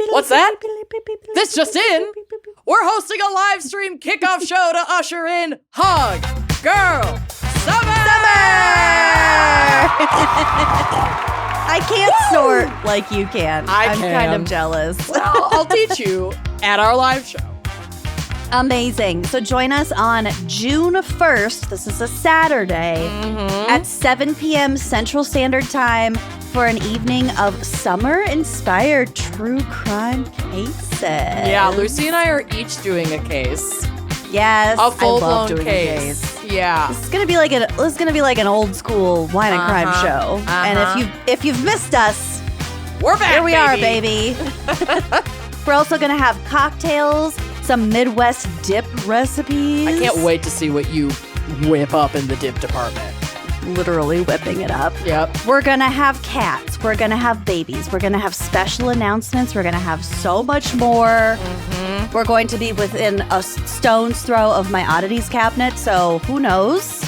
What's that? This just in. We're hosting a live stream kickoff show to usher in Hug Girl Summer! I can't snort like you can. I'm kind of jealous. Well, I'll teach you at our live show. Amazing. So join us on June 1st. This is a Saturday at 7 p.m. Central Standard Time for an evening of summer-inspired true crime cases. Yeah, Lucy and I are each doing a case. Yes, A full-blown doing case. Yeah. This is gonna be like an old school wine and crime show. And if you've missed us, we're back. Here we are, baby. We're also gonna have cocktails, some Midwest dip recipes. I can't wait to see what you whip up in the dip department. Literally whipping it up. Yep. We're gonna have cats. We're gonna have babies. We're gonna have special announcements. We're gonna have so much more. We're going to be within a stone's throw of my oddities cabinet, so who knows?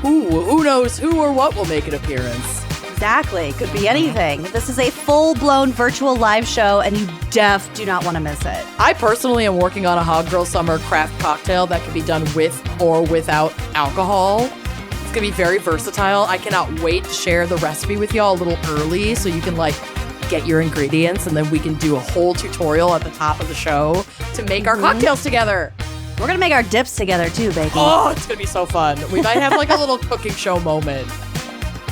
Who knows who or what will make an appearance? Exactly. Could be anything. This is a full-blown virtual live show, and you do not want to miss it. I personally am working on a Hog Girl Summer craft cocktail that can be done with or without alcohol. It's going to be very versatile. I cannot wait to share the recipe with y'all a little early so you can get your ingredients, and then we can do a whole tutorial at the top of the show to make our cocktails together. We're going to make our dips together too, baby. Oh, it's going to be so fun. We might have a little cooking show moment.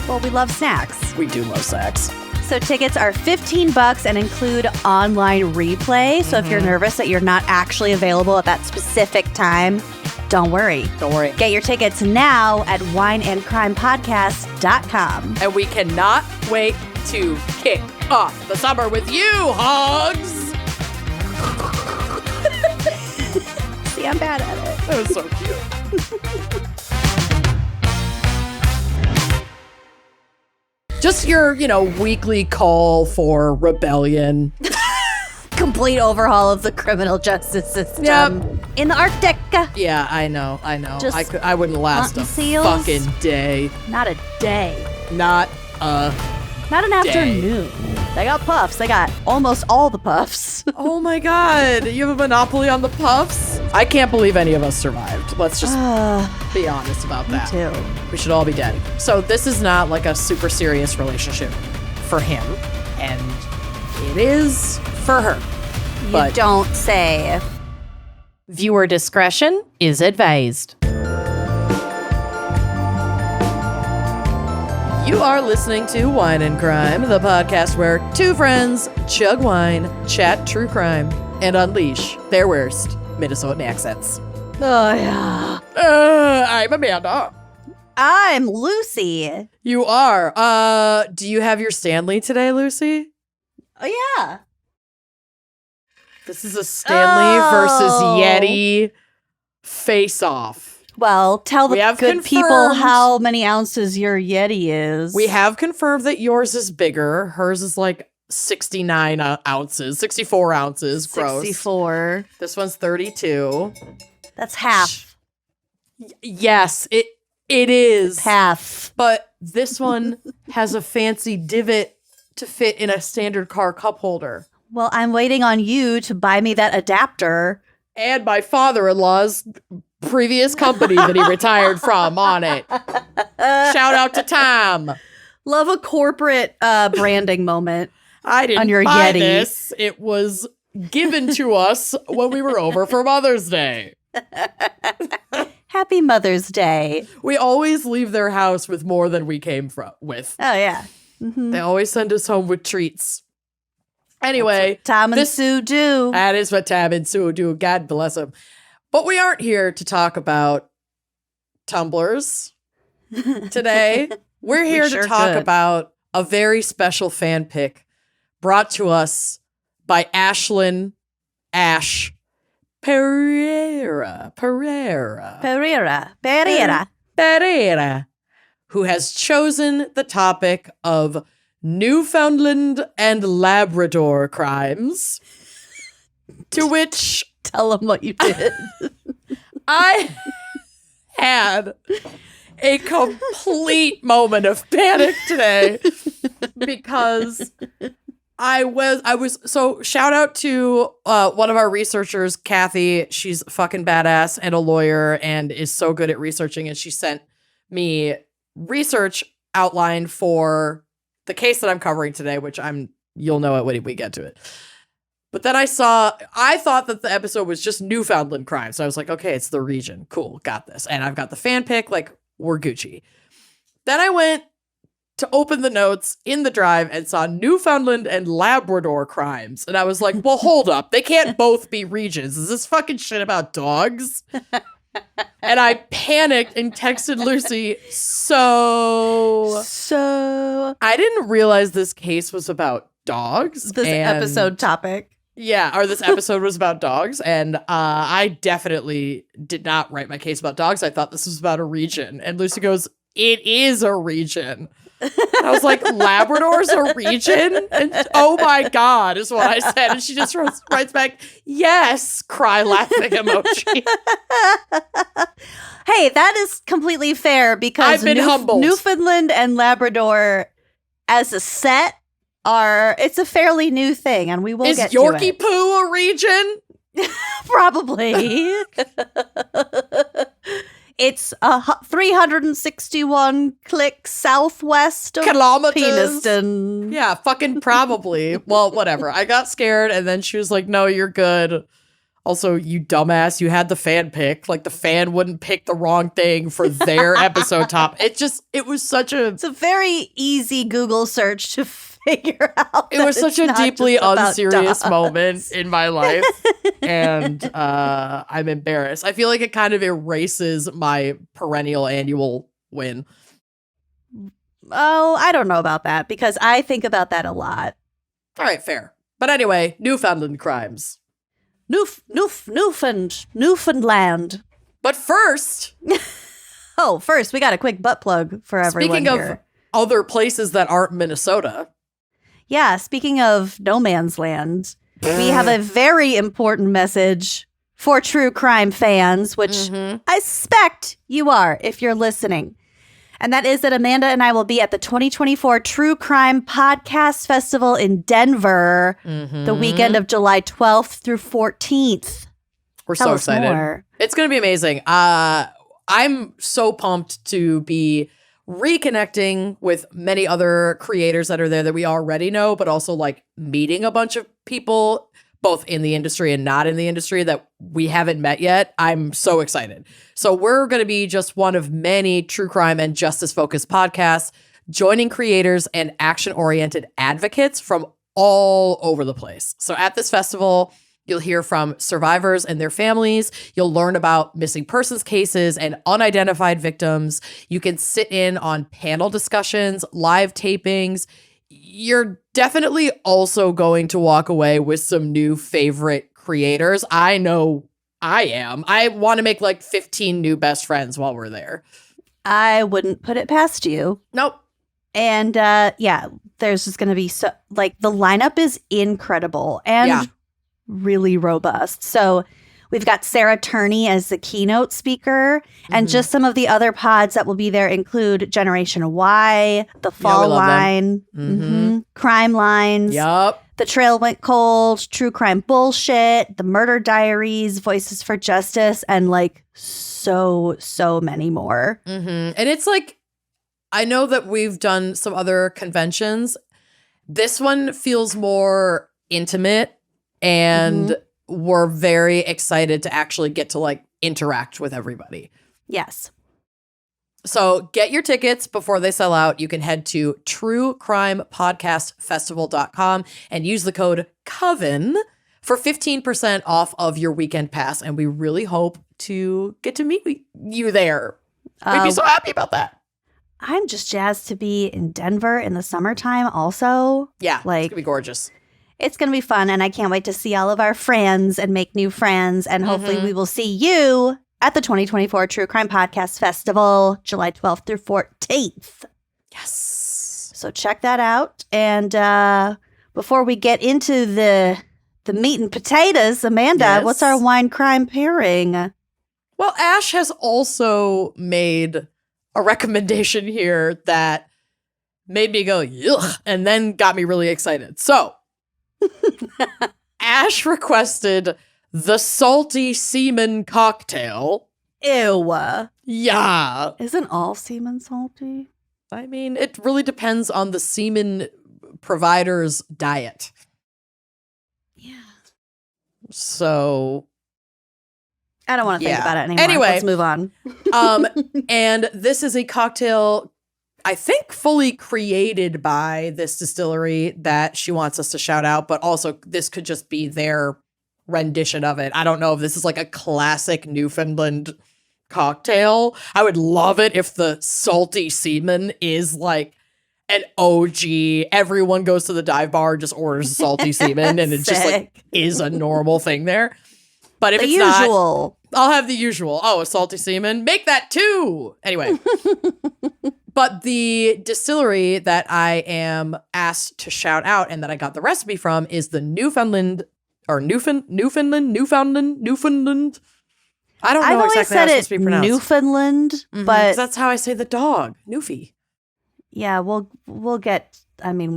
Well, we love snacks. We do love snacks. So tickets are $15 and include online replay. So if you're nervous that you're not actually available at that specific time, don't worry. Don't worry. Get your tickets now at wineandcrimepodcast.com. And we cannot wait to kick off the summer with you, Hogs! See, I'm bad at it. That was so cute. Just your, weekly call for rebellion. Complete overhaul of the criminal justice system. Yep. In the Arctic. Yeah, I know. Just I wouldn't last a seals. fucking day. Not a day. Not a Not an afternoon. They got puffs. They got almost all the puffs. Oh my god, you have a monopoly on the puffs? I can't believe any of us survived. Let's just be honest about that. Me too. We should all be dead. So this is not a super serious relationship for him, and it is for her. You don't say. Viewer discretion is advised. You are listening to Wine and Crime, the podcast where two friends chug wine, chat true crime, and unleash their worst Minnesotan accents. Oh, yeah. I'm Amanda. I'm Lucy. You are. Do you have your Stanley today, Lucy? Oh, yeah. This is a Stanley versus Yeti face-off. Well, tell the good people how many ounces your Yeti is. We have confirmed that yours is bigger. Hers is 69 ounces, 64 ounces. Gross. 64. This one's 32. That's half. Yes, it is. Half. But this one has a fancy divot to fit in a standard car cup holder. Well, I'm waiting on you to buy me that adapter. And my father-in-law's previous company that he retired from on it. Shout out to Tom. Love a corporate branding moment. I didn't on your buy Yeti. this. It was given to us when we were over for Mother's Day. Happy Mother's Day. We always leave their house with more than we came with. Oh, yeah. Mm-hmm. They always send us home with treats. Anyway. Tom and Sue do. That is what Tom and Sue do. God bless them. But we aren't here to talk about tumblers today. We're here to talk about a very special fan pick brought to us by Ashlyn Ash Pereira, who has chosen the topic of Newfoundland and Labrador crimes, to which... Tell them what you did. I had a complete moment of panic today because So shout out to one of our researchers, Kathy. She's fucking badass and a lawyer and is so good at researching. And she sent me research outline for the case that I'm covering today, which you'll know it when we get to it. But then I thought that the episode was just Newfoundland Crimes. So I was like, okay, it's the region. Cool, got this. And I've got the fan pick, like, we're Gucci. Then I went to open the notes in the drive and saw Newfoundland and Labrador Crimes. And I was like, well, hold up. They can't both be regions. Is this fucking shit about dogs? And I panicked and texted Lucy. So I didn't realize this case was about dogs. This episode topic. Yeah, or this episode was about dogs. And I definitely did not write my case about dogs. I thought this was about a region. And Lucy goes, it is a region. And I was like, Labrador's a region? And oh my God, is what I said. And she just writes back, yes, cry laughing emoji. Hey, that is completely fair because I've been humbled. Newfoundland and Labrador as a set it's a fairly new thing, and we will get to it. Is Yorkie Poo a region? Probably. It's 361 clicks southwest of kilometers. Peniston. Yeah, fucking probably. Well, whatever. I got scared, and then she was like, no, you're good. Also, you dumbass, you had the fan pick. Like, the fan wouldn't pick the wrong thing for their episode top. It's a very easy Google search to figure out. It was such a deeply unserious moment in my life. And I'm embarrassed. I feel like it kind of erases my perennial annual win. Oh, I don't know about that because I think about that a lot. All right, fair. But anyway, Newfoundland Crimes. Newfoundland. But first. First, we got a quick butt plug for everyone. Speaking of other places that aren't Minnesota. Yeah, speaking of no man's land, we have a very important message for true crime fans, which I suspect you are if you're listening. And that is that Amanda and I will be at the 2024 True Crime Podcast Festival in Denver the weekend of July 12th through 14th. We're so excited. More. It's going to be amazing. I'm so pumped to be reconnecting with many other creators that are there that we already know, but also like meeting a bunch of people both in the industry and not in the industry that we haven't met yet. I'm so excited. So we're going to be just one of many true crime and justice-focused podcasts, joining creators and action-oriented advocates from all over the place. So at this festival, you'll hear from survivors and their families. You'll learn about missing persons cases and unidentified victims. You can sit in on panel discussions, live tapings. You're definitely also going to walk away with some new favorite creators. I know I am. I want to make like 15 new best friends while we're there. I wouldn't put it past you. Nope. And there's just going to be the lineup is incredible and really robust. So we've got Sarah Turney as the keynote speaker, and just some of the other pods that will be there include Generation Y, The Fall Line, Crime Lines, The Trail Went Cold, True Crime Bullshit, The Murder Diaries, Voices for Justice, and like so many more. And it's like, I know that we've done some other conventions. This one feels more intimate, and we're very excited to actually get to like interact with everybody. Yes. So get your tickets before they sell out. You can head to truecrimepodcastfestival.com and use the code COVEN for 15% off of your weekend pass. And we really hope to get to meet you there. We'd be so happy about that. I'm just jazzed to be in Denver in the summertime also. Yeah, it's going to be gorgeous. It's going to be fun, and I can't wait to see all of our friends and make new friends, and hopefully we will see you at the 2024 True Crime Podcast Festival, July 12th through 14th. Yes. So check that out. And before we get into the meat and potatoes, Amanda, what's our wine crime pairing? Well, Ash has also made a recommendation here that made me go, ugh, and then got me really excited. So Ash requested the Salty Seaman cocktail. Ew. Yeah. Isn't all semen salty? I mean, it really depends on the semen provider's diet. Yeah. So I don't want to think about it anymore. Anyway. Let's move on. And this is a cocktail, I think, fully created by this distillery that she wants us to shout out, but also this could just be their rendition of it. I don't know if this is like a classic Newfoundland cocktail. I would love it if the Salty Seaman is like an OG. Everyone goes to the dive bar, just orders a Salty Seaman, and it just like is a normal thing there. But if the it's usual. not, I'll have the usual. Oh, a Salty Seaman. Make that too. Anyway. But the distillery that I am asked to shout out and that I got the recipe from is the Newfoundland. I don't know I've always exactly how said it's supposed to be pronounced. Newfoundland, Mhm, but 'cause that's how I say the dog, Newfie. yeah, we'll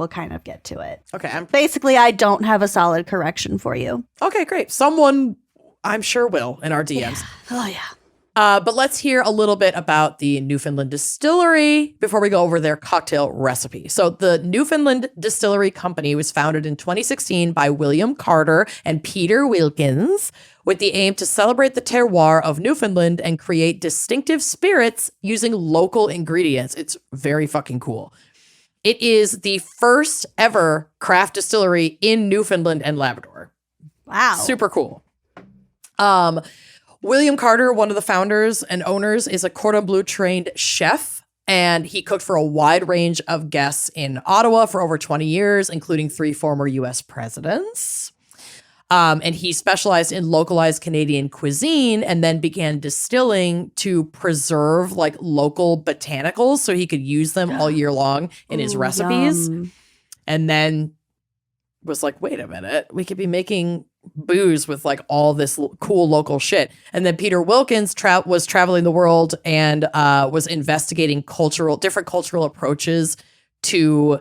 kind of get to it. Okay, Basically, I don't have a solid correction for you. okay, great. Someone, I'm sure, will in our DMs. Oh yeah. But let's hear a little bit about the Newfoundland Distillery before we go over their cocktail recipe. So the Newfoundland Distillery Company was founded in 2016 by William Carter and Peter Wilkins with the aim to celebrate the terroir of Newfoundland and create distinctive spirits using local ingredients. It's very fucking cool. It is the first ever craft distillery in Newfoundland and Labrador. Wow. Super cool. William Carter, one of the founders and owners, is a cordon bleu trained chef, and he cooked for a wide range of guests in Ottawa for over 20 years, including 3 former U.S. presidents. And he specialized in localized Canadian cuisine and then began distilling to preserve like local botanicals so he could use them all year long in his recipes. Yum. And then was like, wait a minute, we could be making booze with like all this cool local shit. And then Peter Wilkins was traveling the world and was investigating different cultural approaches to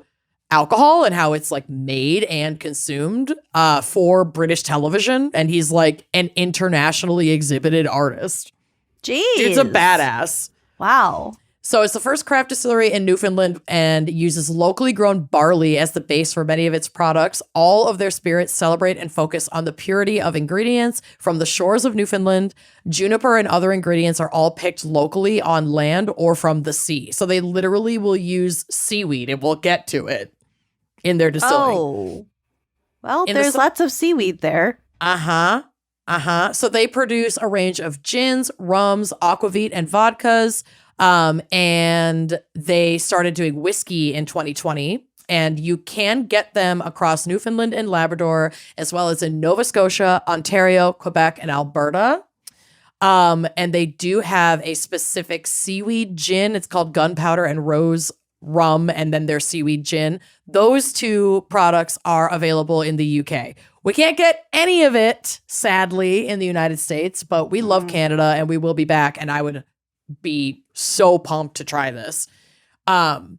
alcohol and how it's like made and consumed for British television. And he's like an internationally exhibited artist. Jeez. Dude's a badass. Wow. So it's the first craft distillery in Newfoundland and uses locally grown barley as the base for many of its products. All of their spirits celebrate and focus on the purity of ingredients from the shores of Newfoundland. Juniper and other ingredients are all picked locally on land or from the sea. So they literally will use seaweed, and we'll get to it in their distillery. Oh. Well, there's lots of seaweed there. So they produce a range of gins, rums, aquavit, and vodkas. And they started doing whiskey in 2020, and you can get them across Newfoundland and Labrador, as well as in Nova Scotia, Ontario, Quebec, and Alberta. And they do have a specific seaweed gin. It's called Gunpowder and Rose Rum, and then their seaweed gin. Those 2 products are available in the UK. We can't get any of it, sadly, in the United States, but we love Canada, and we will be back, and I would be so pumped to try this. In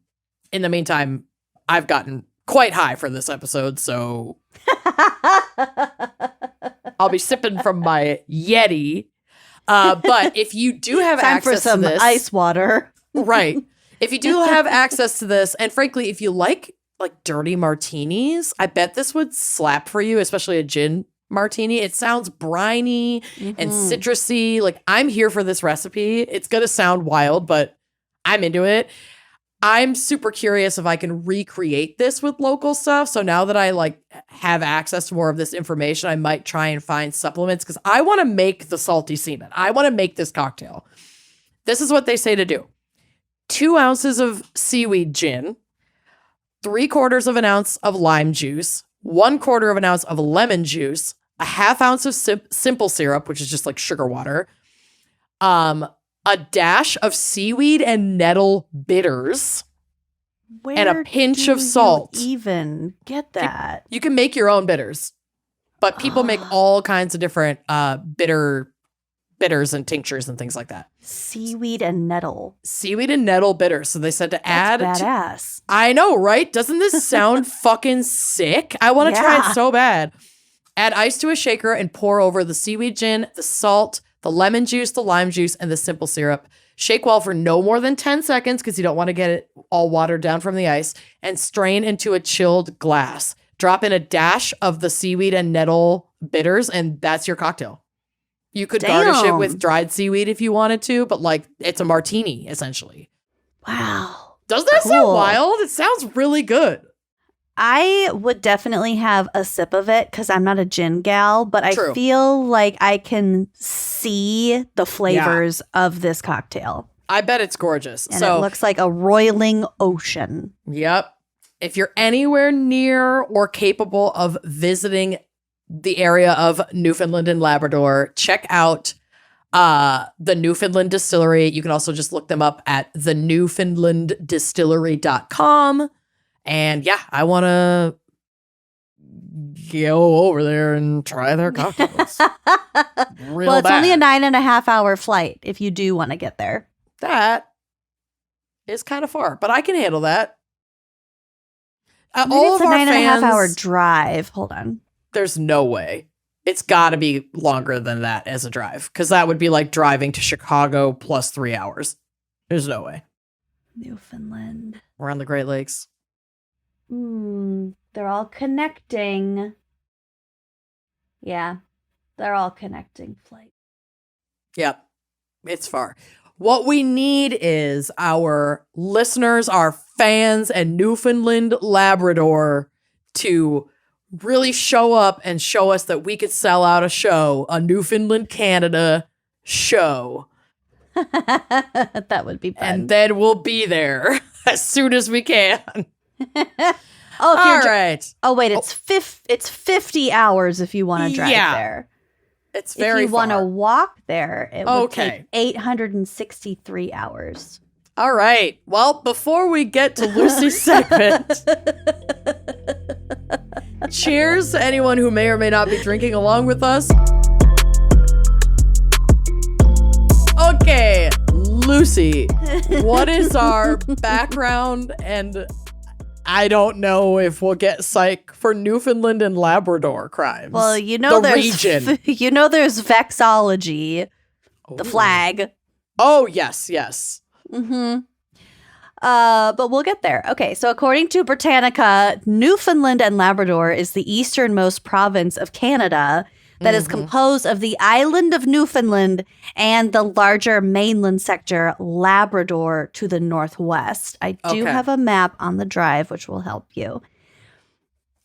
the meantime, I've gotten quite high for this episode, so I'll be sipping from my Yeti. But if you do have Time access for some to this, ice water. right? If you do have access to this, and frankly, if you like dirty martinis, I bet this would slap for you, especially a gin martini. It sounds briny and citrusy. Like, I'm here for this recipe. It's going to sound wild, but I'm into it. I'm super curious if I can recreate this with local stuff. So now that I like have access to more of this information, I might try and find supplements because I want to make the Salty Seaman. I want to make this cocktail. This is what they say to do. 2 ounces of seaweed gin, 3/4 of an ounce of lime juice, 1/4 of an ounce of lemon juice, a 1/2 ounce of simple syrup, which is just like sugar water, a dash of seaweed and nettle bitters, and a pinch of salt. Even get that? You can make your own bitters, but people make all kinds of different bitter bitters and tinctures and things like that. Seaweed and nettle. Seaweed and nettle bitters. So they said to add. That's badass. I know, right? Doesn't this sound fucking sick? I want to try it so bad. Add ice to a shaker and pour over the seaweed gin, the salt, the lemon juice, the lime juice, and the simple syrup. Shake well for no more than 10 seconds because you don't want to get it all watered down from the ice, and strain into a chilled glass. Drop in a dash of the seaweed and nettle bitters, and that's your cocktail. You could garnish it with dried seaweed if you wanted to, but like it's a martini, essentially. Wow. Doesn't that sound wild? It sounds really good. I would definitely have a sip of it because I'm not a gin gal, but I feel like I can see the flavors of this cocktail. I bet it's gorgeous. And it looks like a roiling ocean. Yep. If you're anywhere near or capable of visiting the area of Newfoundland and Labrador, check out the Newfoundland Distillery. You can also just look them up at thenewfoundlanddistillery.com. And yeah, I want to go over there and try their cocktails. Well, it's only a 9.5 hour flight if you do want to get there. That is kind of far, but I can handle that. Maybe All it's of a our 9.5 hour fans, drive. Hold on. there's no way. It's got to be longer than that as a drive, because that would be like driving to Chicago plus 3 hours. There's no way. Newfoundland. We're on the Great Lakes. They're all connecting. Yeah, they're all connecting flights. Yep, it's far. What we need is our listeners, our fans, and Newfoundland, Labrador to really show up and show us that we could sell out a show, a Newfoundland, Canada show. That would be fun. And then we'll be there as soon as we can. All right. Oh, wait, it's 50 hours if you want to drive there. It's very If you want to walk there, it would take 863 hours. All right. Well, before we get to Lucy's segment, cheers to anyone who may or may not be drinking along with us. Okay, Lucy, what is our background? And I don't know if we'll get psych for Newfoundland and Labrador crimes. Well, you know there's region. You know there's vexology, the flag. Oh, yes. Mm-hmm. But we'll get there. Okay, so according to Britannica, Newfoundland and Labrador is the easternmost province of Canada that is composed of the island of Newfoundland and the larger mainland sector, Labrador, to the northwest. I do have a map on the drive, which will help you.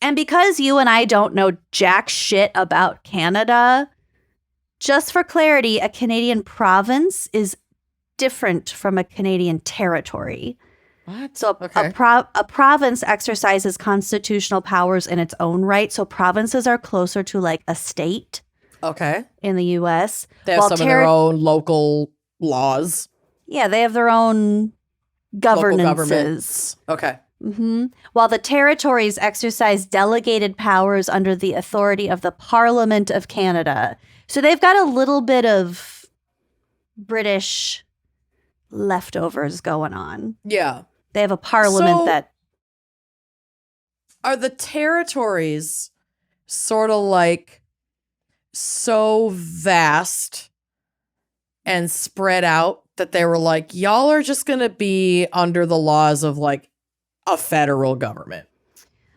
And because you and I don't know jack shit about Canada, just for clarity, a Canadian province is different from a Canadian territory. What? So a province exercises constitutional powers in its own right. So provinces are closer to like a state. Okay. In the U.S. They have some of their own local laws. Yeah, they have their own governances. Okay. Mm-hmm. While the territories exercise delegated powers under the authority of the Parliament of Canada. So they've got a little bit of British leftovers going on. Yeah. They have a parliament that... Are the territories sort of like so vast and spread out that they were like, y'all are just going to be under the laws of like a federal government?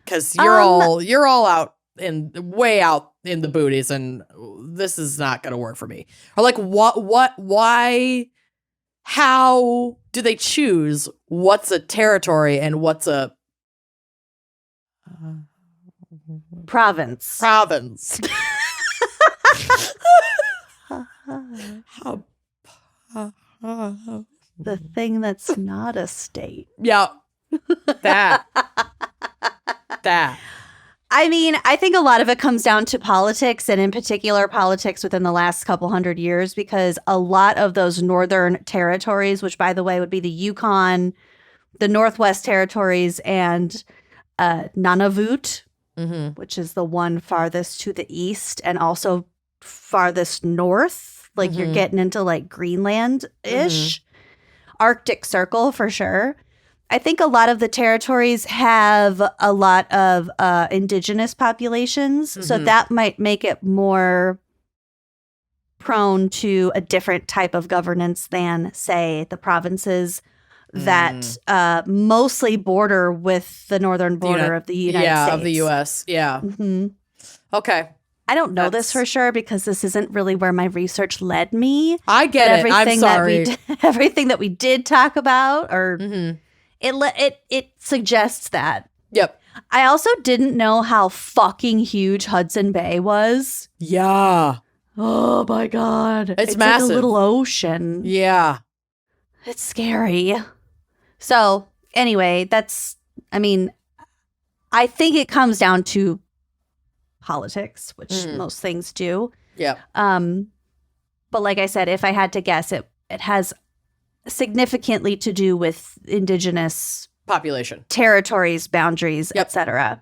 Because you're all out in way out in the booties, and this is not going to work for me. Or like, why... How do they choose what's a territory and what's a province? The thing that's not a state. Yeah. That. I mean, I think a lot of it comes down to politics, and in particular politics within the last couple hundred years, because a lot of those northern territories, which by the way would be the Yukon, the Northwest Territories, and Nunavut, which is the one farthest to the east and also farthest north Like you're getting into like Greenland-ish. Arctic Circle for sure. I think a lot of the territories have a lot of indigenous populations. So that might make it more prone to a different type of governance than, say, the provinces that mostly border with the northern border of the United States. Yeah, of the U.S. Yeah. Okay. I don't know this for sure because this isn't really where my research led me. I get it. I'm sorry. Everything that we did talk about, or it suggests that. Yep. I also didn't know how fucking huge Hudson Bay was. Yeah. Oh my God. It's massive. Like a little ocean. Yeah. It's scary. So anyway, I think it comes down to politics, which most things do. Yeah. But like I said, if I had to guess, it has significantly to do with indigenous population, territories, boundaries, etc.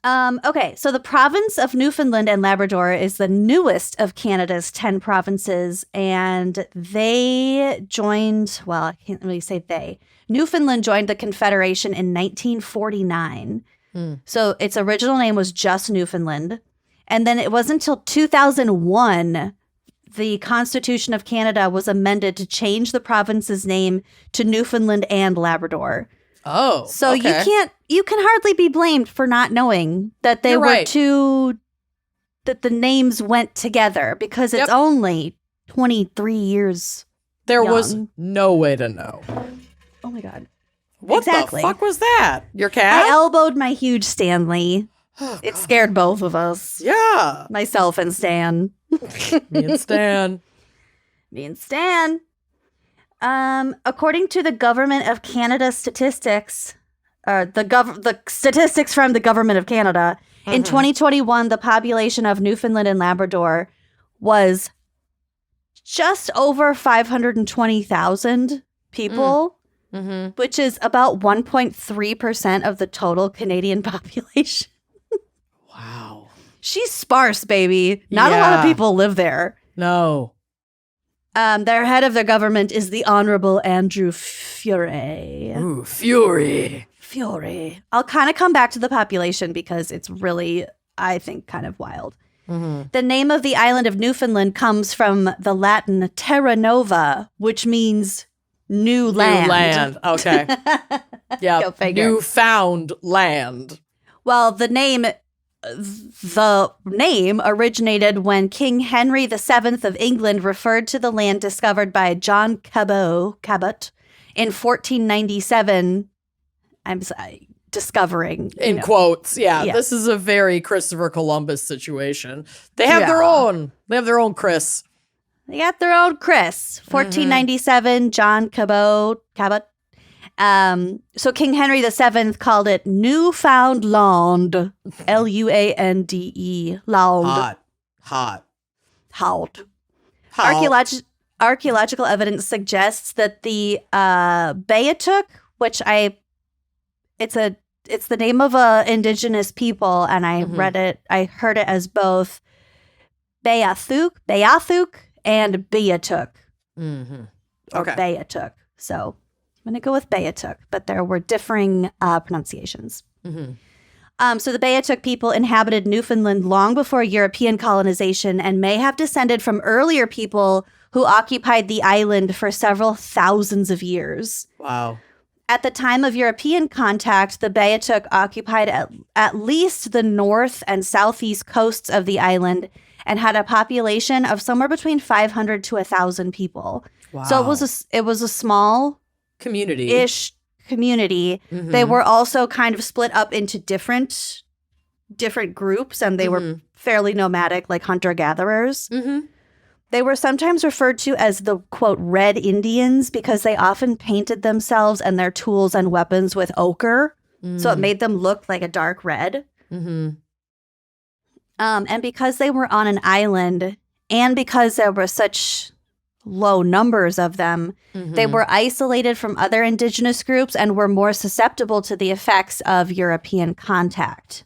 Okay, so the province of Newfoundland and Labrador is the newest of Canada's 10 provinces, and they joined, well, I can't really say they. Newfoundland joined the Confederation in 1949. So its original name was just Newfoundland. And then it wasn't until 2001 the Constitution of Canada was amended to change the province's name to Newfoundland and Labrador. Oh, so okay. you can hardly be blamed for not knowing that they were that the names went together because it's only 23 years There young. was no way to know. Oh my God. What the fuck was that? Your cat? I elbowed my huge Stanley. It scared both of us. Yeah. Myself and Stan. Me and Stan. Me and Stan. According to the Government of Canada statistics, the statistics from the Government of Canada, in 2021, the population of Newfoundland and Labrador was just over 520,000 people, which is about 1.3% of the total Canadian population. Wow. She's sparse, baby. Not a lot of people live there. No. Their head of their government is the Honorable Andrew Furey. Ooh, Fury. I'll kind of come back to the population because it's really, I think, kind of wild. The name of the island of Newfoundland comes from the Latin terra nova, which means new land. New land. Okay. Yeah. Go figure. Newfound land. Well, the name originated when King Henry VII of England referred to the land discovered by John Cabot in 1497. I'm sorry, discovering. In quotes, yeah. This is a very Christopher Columbus situation. They have their own. They have their own Chris. They got their own Chris. 1497, John Cabot. So King Henry VII called it Newfoundland, Luande, Land. Hot. Archaeological evidence suggests that the Beothuk, which it's the name of a indigenous people, and I heard it as both Beothuk and Beothuk. Or Beothuk. So I'm going to go with Beothuk, but there were differing pronunciations. So the Beothuk people inhabited Newfoundland long before European colonization and may have descended from earlier people who occupied the island for several thousands of years. Wow. At the time of European contact, the Beothuk occupied at least the north and southeast coasts of the island and had a population of somewhere between 500 to 1,000 people. Wow. So it was a small community-ish community. They were also kind of split up into different groups, and they were fairly nomadic, like hunter-gatherers. They were sometimes referred to as the, quote, Red Indians because they often painted themselves and their tools and weapons with ochre. So it made them look like a dark red. And because they were on an island and because there were such low numbers of them, they were isolated from other indigenous groups and were more susceptible to the effects of European contact.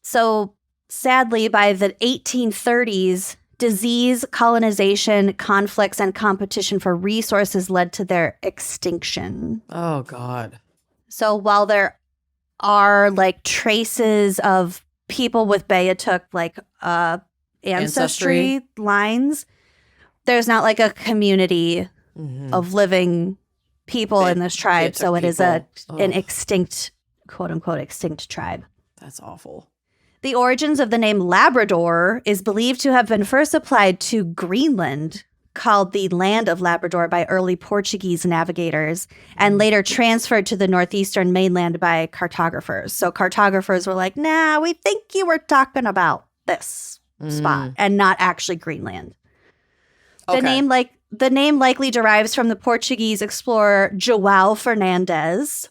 So sadly, by the 1830s, disease, colonization, conflicts, and competition for resources led to their extinction. Oh, God. So while there are like traces of people with Beothuk like ancestry lines, there's not like a community of living people in this tribe. So it is an extinct, quote unquote, extinct tribe. That's awful. The origins of the name Labrador is believed to have been first applied to Greenland, called the Land of Labrador by early Portuguese navigators, and later transferred to the northeastern mainland by cartographers. So cartographers were like, nah, we think you were talking about this spot and not actually Greenland. Okay. The name likely derives from the Portuguese explorer João Fernandes,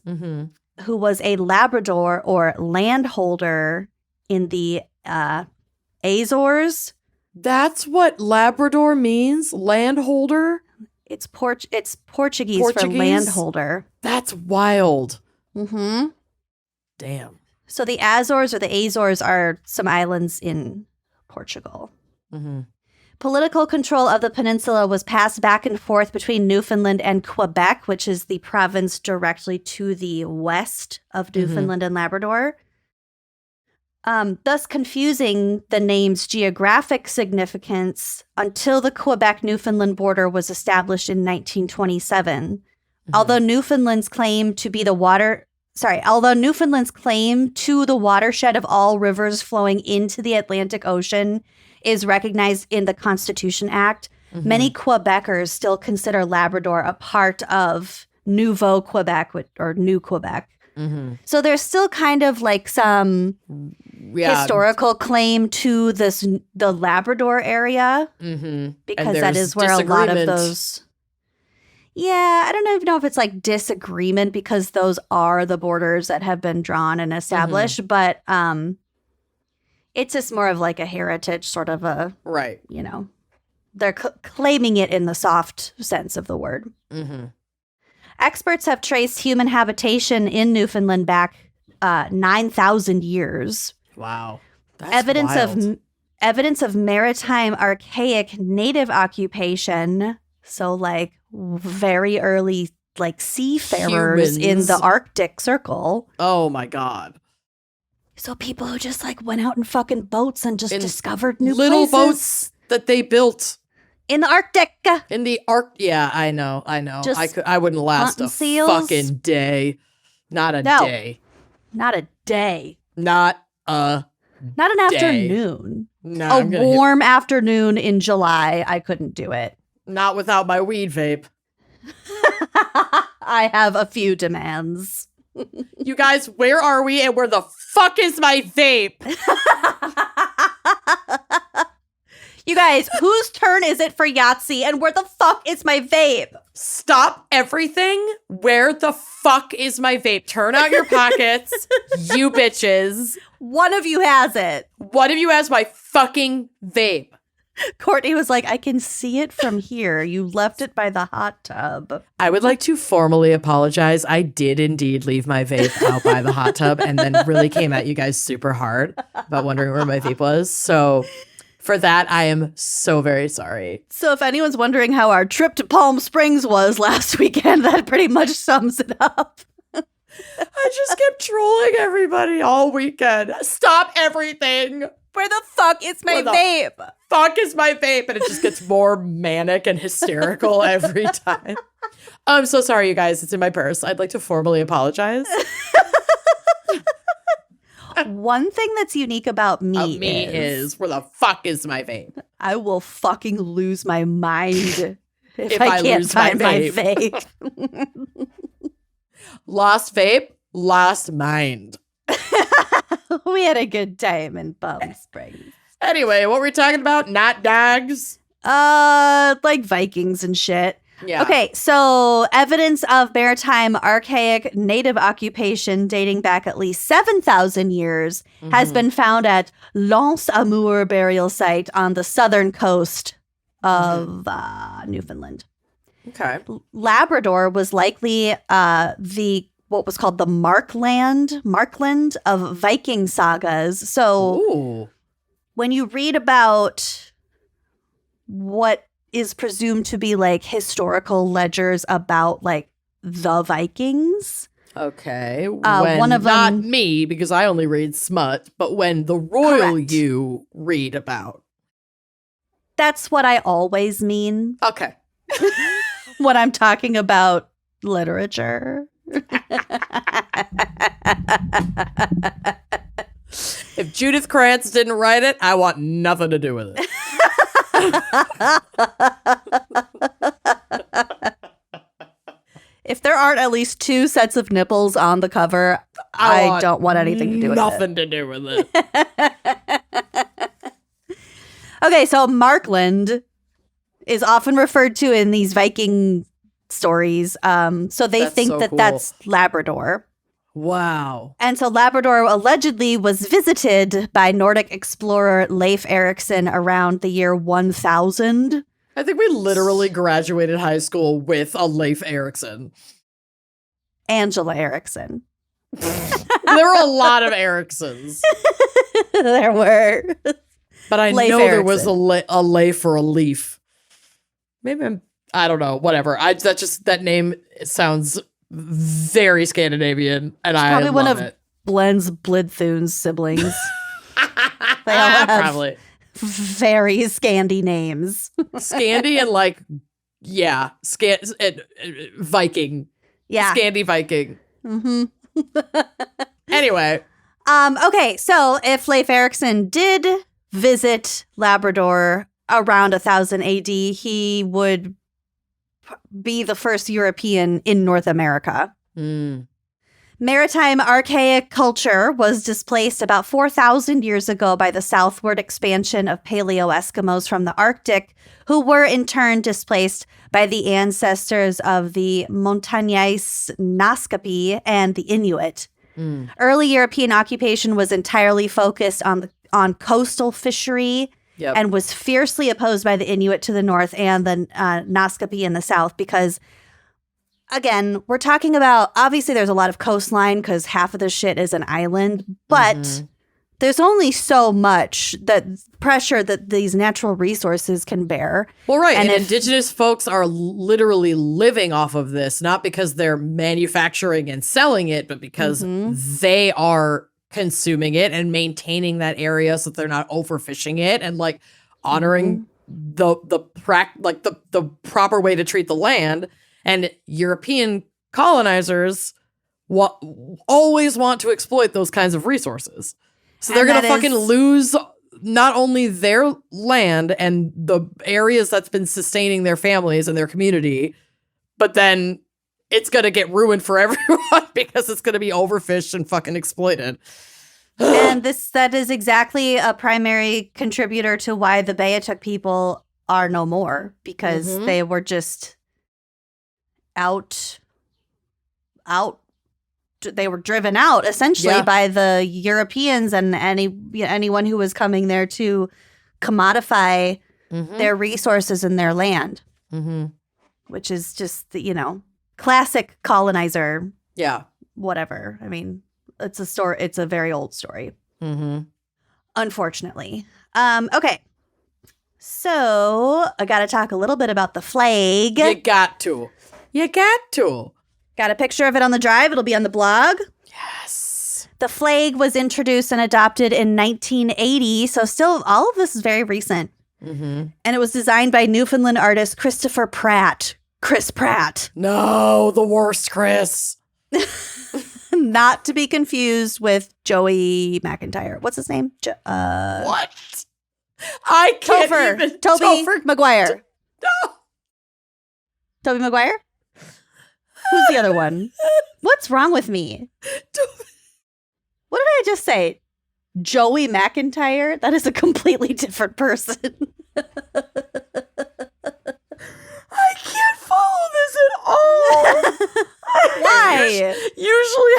who was a Labrador or landholder in the Azores. That's what Labrador means? Landholder? It's Portuguese for landholder. That's wild. Mm-hmm. Damn. So the Azores or the Azores are some islands in Portugal. Mm-hmm. Political control of the peninsula was passed back and forth between Newfoundland and Quebec, which is the province directly to the west of Newfoundland and Labrador. Thus confusing the name's geographic significance until the Quebec-Newfoundland border was established in 1927. Although Newfoundland's claim to the watershed of all rivers flowing into the Atlantic Ocean is recognized in the Constitution Act, many Quebecers still consider Labrador a part of Nouveau Quebec or New Quebec. So there's still kind of like some historical claim to the Labrador area because that is where a lot of those. Yeah, I don't even know if it's like disagreement because those are the borders that have been drawn and established, but it's just more of like a heritage sort of a right. You know, they're claiming it in the soft sense of the word. Experts have traced human habitation in Newfoundland back 9,000 years. Wow. That's wild. Evidence of maritime archaic native occupation. So like very early like seafarers in the Arctic Circle. Oh my God. So people who just like went out in fucking boats and just discovered new little places. Boats that they built. In the Arctic. In the yeah, I know. I wouldn't last a fucking day. Not a day. Not a day. Not an afternoon. No, a warm afternoon in July. I couldn't do it. Not without my weed vape. I have a few demands. You guys, where are we and where the fuck is my vape? You guys, whose turn is it for Yahtzee and where the fuck is my vape? Stop everything. Where the fuck is my vape? Turn out your pockets, you bitches. One of you has it. One of you has my fucking vape. Courtney was like, I can see it from here. You left it by the hot tub. I would like to formally apologize. I did indeed leave my vape out by the hot tub and then really came at you guys super hard about wondering where my vape was. So for that, I am so very sorry. So if anyone's wondering how our trip to Palm Springs was last weekend, that pretty much sums it up. I just kept trolling everybody all weekend. Stop everything. Where the fuck is my vape? Fuck is my vape? And it just gets more manic and hysterical every time. I'm so sorry, you guys. It's in my purse. I'd like to formally apologize. One thing that's unique about me is where the fuck is my vape? I will fucking lose my mind if I can't find my vape. Lost vape, lost mind. We had a good time in Palm Springs. Anyway, what were we talking about? Not dogs? Like Vikings and shit. Yeah. Okay, so evidence of maritime archaic native occupation dating back at least 7,000 years has been found at L'Anse Amour burial site on the southern coast of Newfoundland. Okay. Labrador was likely what was called the Markland of Viking sagas. So when you read about what is presumed to be like historical ledgers about like the Vikings. Okay. One of not them, me, because I only read smut, but when the royal Correct. you read about. That's what I always mean Okay. when I'm talking about literature. If Judith Krantz didn't write it, I want nothing to do with it. If there aren't at least 2 sets of nipples on the cover, I don't want anything to do with it. Nothing to do with it. Okay, so Markland is often referred to in these Viking stories. So they That's think so that cool. that's Labrador. Wow. And so Labrador allegedly was visited by Nordic explorer Leif Erikson around the year 1000. I think we literally graduated high school with a Leif Erikson. Angela Erikson. There were a lot of Eriksons. There were. But I Leif know there was Erikson. a Leif or a Leaf. Maybe I don't know. Whatever. That name sounds very Scandinavian, and I Probably love one of it. Blen's Blidthun's siblings. They all have Probably very Scandi names. Scandi and like Viking. Yeah. Scandi Viking. Mm-hmm. Anyway, Okay, so if Leif Erikson did visit Labrador around 1000 AD, he would be the first European in North America. Maritime archaic culture was displaced about 4,000 years ago by the southward expansion of Paleo-Eskimos from the Arctic, who were in turn displaced by the ancestors of the Montagnais-Naskapi and the Inuit. Early European occupation was entirely focused on coastal fishery and was fiercely opposed by the Inuit to the north and the Naskapi in the south because, again, we're talking about, obviously there's a lot of coastline because half of the shit is an island, but there's only so much that pressure that these natural resources can bear. well, right. And if- indigenous folks are literally living off of this, not because they're manufacturing and selling it, but because they are consuming it and maintaining that area so that they're not overfishing it and like honoring the proper way to treat the land. And European colonizers always want to exploit those kinds of resources. So they're going to fucking lose not only their land and the areas that's been sustaining their families and their community, but then it's going to get ruined for everyone because it's going to be overfished and fucking exploited. And that is exactly a primary contributor to why the Beothuk people are no more, because they were just they were driven out essentially by the Europeans and anyone who was coming there to commodify their resources and their land, which is just classic colonizer. Yeah. Whatever. I mean, it's a story. It's a very old story. Unfortunately. Okay. So I got to talk a little bit about the flag. You got to. Got a picture of it on the drive. It'll be on the blog. Yes. The flag was introduced and adopted in 1980. So still, all of this is very recent. And it was designed by Newfoundland artist Christopher Pratt. Chris Pratt. No, the worst Chris. Not to be confused with Joey McIntyre. What's his name? What? I can't even. Toby Maguire. No. Toby Maguire? Who's the other one? What's wrong with me? What did I just say? Joey McIntyre? That is a completely different person. I can't follow this at all. Why? Usually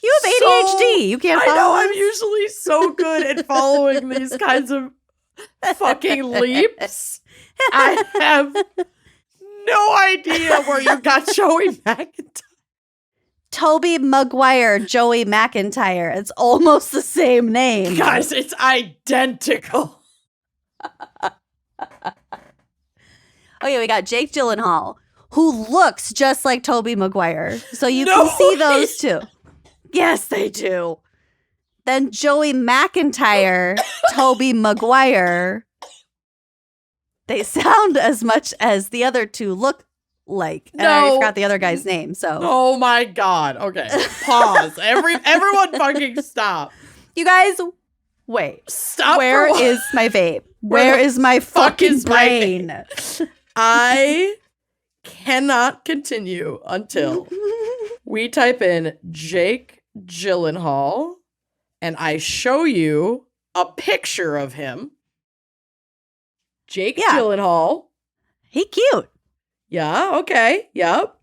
You have ADHD. You can't follow I know, I'm this? usually so good at following these kinds of fucking leaps. I have no idea where you got Joey McIntyre. Toby Maguire, Joey McIntyre. It's almost the same name. Guys, it's identical. Okay, we got Jake Gyllenhaal, who looks just like Tobey Maguire. So you can see those two. Yes, they do. Then Joey McIntyre, Tobey Maguire. They sound as much as the other two look like. And I already forgot the other guy's name, so. Oh my God. Okay. Pause. Everyone fucking stop. You guys, wait. Stop. Where is my vape? Where is my fucking brain? I cannot continue until we type in Jake Gyllenhaal and I show you a picture of him. Jake Gyllenhaal. He cute. Yeah, okay. Yep.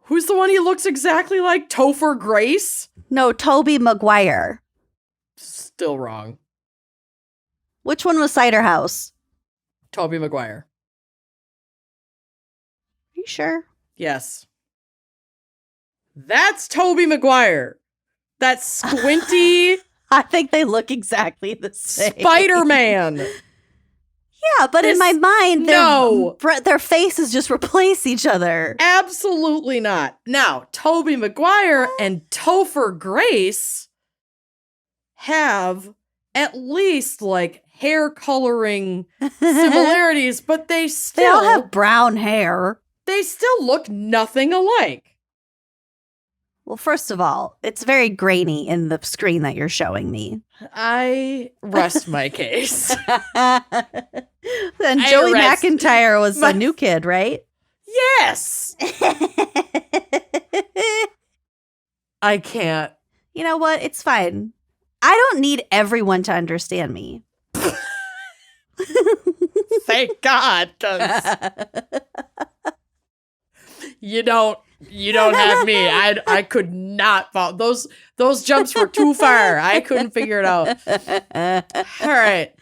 Who's the one he looks exactly like? Topher Grace? No, Tobey Maguire. Still wrong. Which one was Cider House? Tobey Maguire. Are you sure? Yes. That's Tobey Maguire. That squinty I think they look exactly the same. Spider-Man. Yeah, but in my mind, their faces just replace each other. Absolutely not. Now, Tobey Maguire and Topher Grace have at least like hair coloring similarities, but they all have brown hair. They still look nothing alike. Well, first of all, it's very grainy in the screen that you're showing me. I rest my case. Then Joey McIntyre was the new kid, right? Yes. I can't. You know what? It's fine. I don't need everyone to understand me. Thank God, 'cause you don't have me. I could not follow. Those jumps were too far. I couldn't figure it out. All right.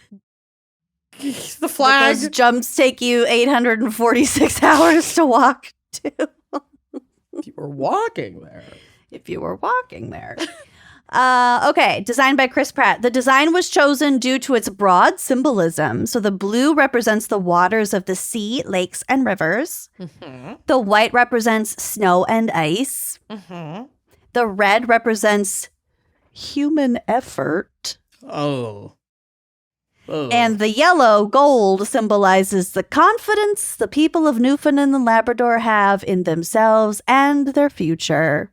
The flag. But those jumps take you 846 hours to walk to. If you were walking there. Okay, designed by Chris Pratt. The design was chosen due to its broad symbolism. So the blue represents the waters of the sea, lakes, and rivers. Mm-hmm. The white represents snow and ice. Mm-hmm. The red represents human effort. Oh. And the yellow, gold, symbolizes the confidence the people of Newfoundland and Labrador have in themselves and their future.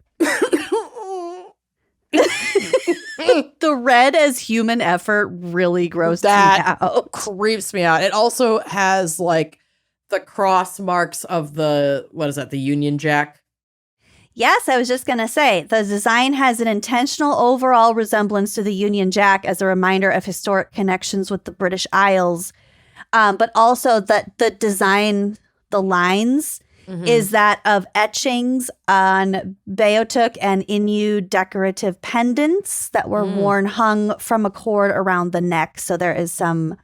The red as human effort really grossed me out. Creeps me out. It also has like the cross marks of the Union Jack. Yes, I was just going to say, the design has an intentional overall resemblance to the Union Jack as a reminder of historic connections with the British Isles. But also that the design, the lines, is that of etchings on Beothuk and Innu decorative pendants that were worn hung from a cord around the neck. So there is some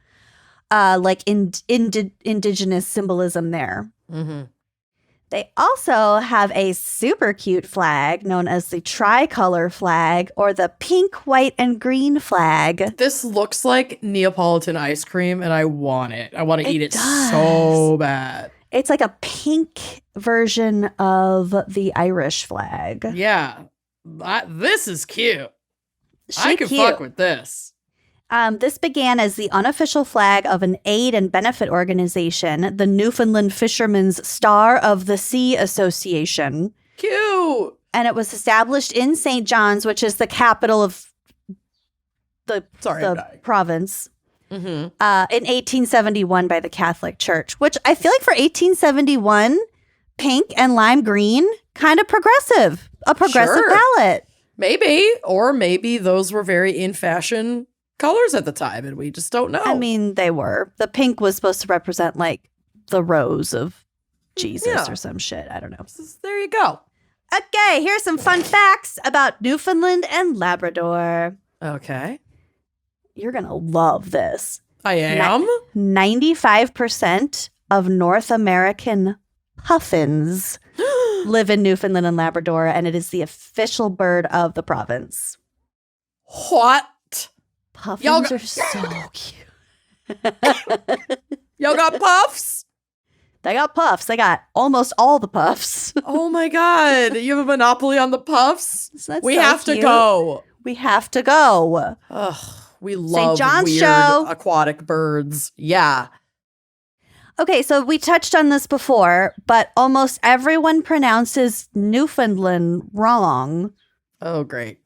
indigenous symbolism there. Mm-hmm. They also have a super cute flag known as the tricolor flag or the pink, white, and green flag. This looks like Neapolitan ice cream, and I want it. I want to eat it so bad. It's like a pink version of the Irish flag. Yeah. This is cute. I can fuck with this. This began as the unofficial flag of an aid and benefit organization, the Newfoundland Fishermen's Star of the Sea Association. Cute. And it was established in St. John's, which is the capital of the province, in 1871 by the Catholic Church, which I feel like for 1871, pink and lime green, kind of progressive, a progressive palette. Maybe, or maybe those were very in fashion colors at the time and we just don't know. I mean, they were. The pink was supposed to represent like the rose of Jesus or some shit. I don't know. There you go. Okay, here's some fun facts about Newfoundland and Labrador. Okay. You're going to love this. I am. 95% of North American puffins live in Newfoundland and Labrador, and it is the official bird of the province. What? Puffins are so cute. Y'all got puffs? They got puffs. They got almost all the puffs. Oh my God. You have a monopoly on the puffs? We so have cute. to go. We have to go. Ugh, we love John's weird show. aquatic birds. Yeah. Okay, so we touched on this before, but almost everyone pronounces Newfoundland wrong. Oh, great.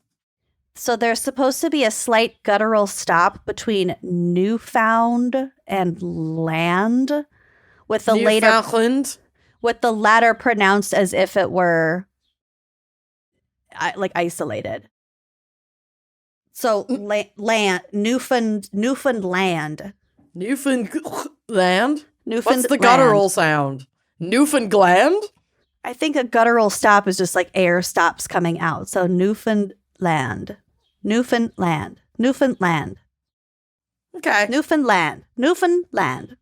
So there's supposed to be a slight guttural stop between Newfound and land, with the Newfoundland? with the latter pronounced as if it were like isolated. So land, Newfoundland. Newfoundland? Newfoundland. What's the guttural sound? Newfoundland? I think a guttural stop is just like air stops coming out. So Newfoundland. Newfoundland. Newfoundland. Okay. Newfoundland. Newfoundland.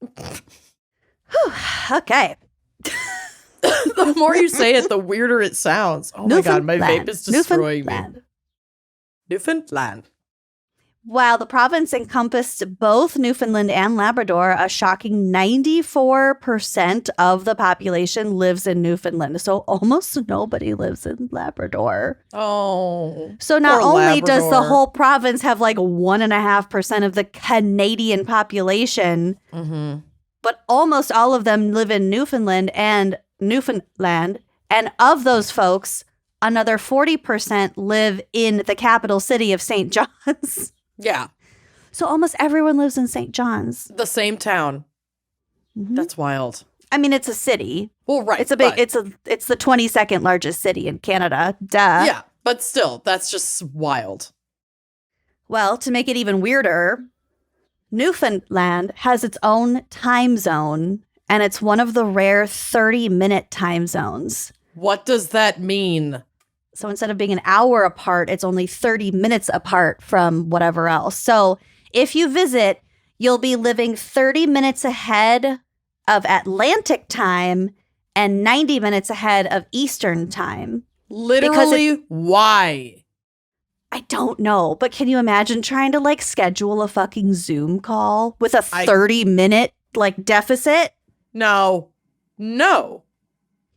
Whew, okay. The more you say it, the weirder it sounds. Oh my God, my vape is destroying me. Newfoundland. While the province encompassed both Newfoundland and Labrador, a shocking 94% of the population lives in Newfoundland. So almost nobody lives in Labrador. Oh. So not only Labrador. does the whole province have like 1.5% of the Canadian population, but almost all of them live in Newfoundland. And of those folks, another 40% live in the capital city of St. John's. Yeah. So almost everyone lives in St. John's. The same town. Mm-hmm. That's wild. I mean, it's a city. Well, right. It's it's the 22nd largest city in Canada. Duh. Yeah, but still, that's just wild. Well, to make it even weirder, Newfoundland has its own time zone, and it's one of the rare 30-minute time zones. What does that mean? So instead of being an hour apart, it's only 30 minutes apart from whatever else. So if you visit, you'll be living 30 minutes ahead of Atlantic time and 90 minutes ahead of Eastern time. Literally, why? I don't know, but can you imagine trying to like schedule a fucking Zoom call with a 30-minute like deficit? No.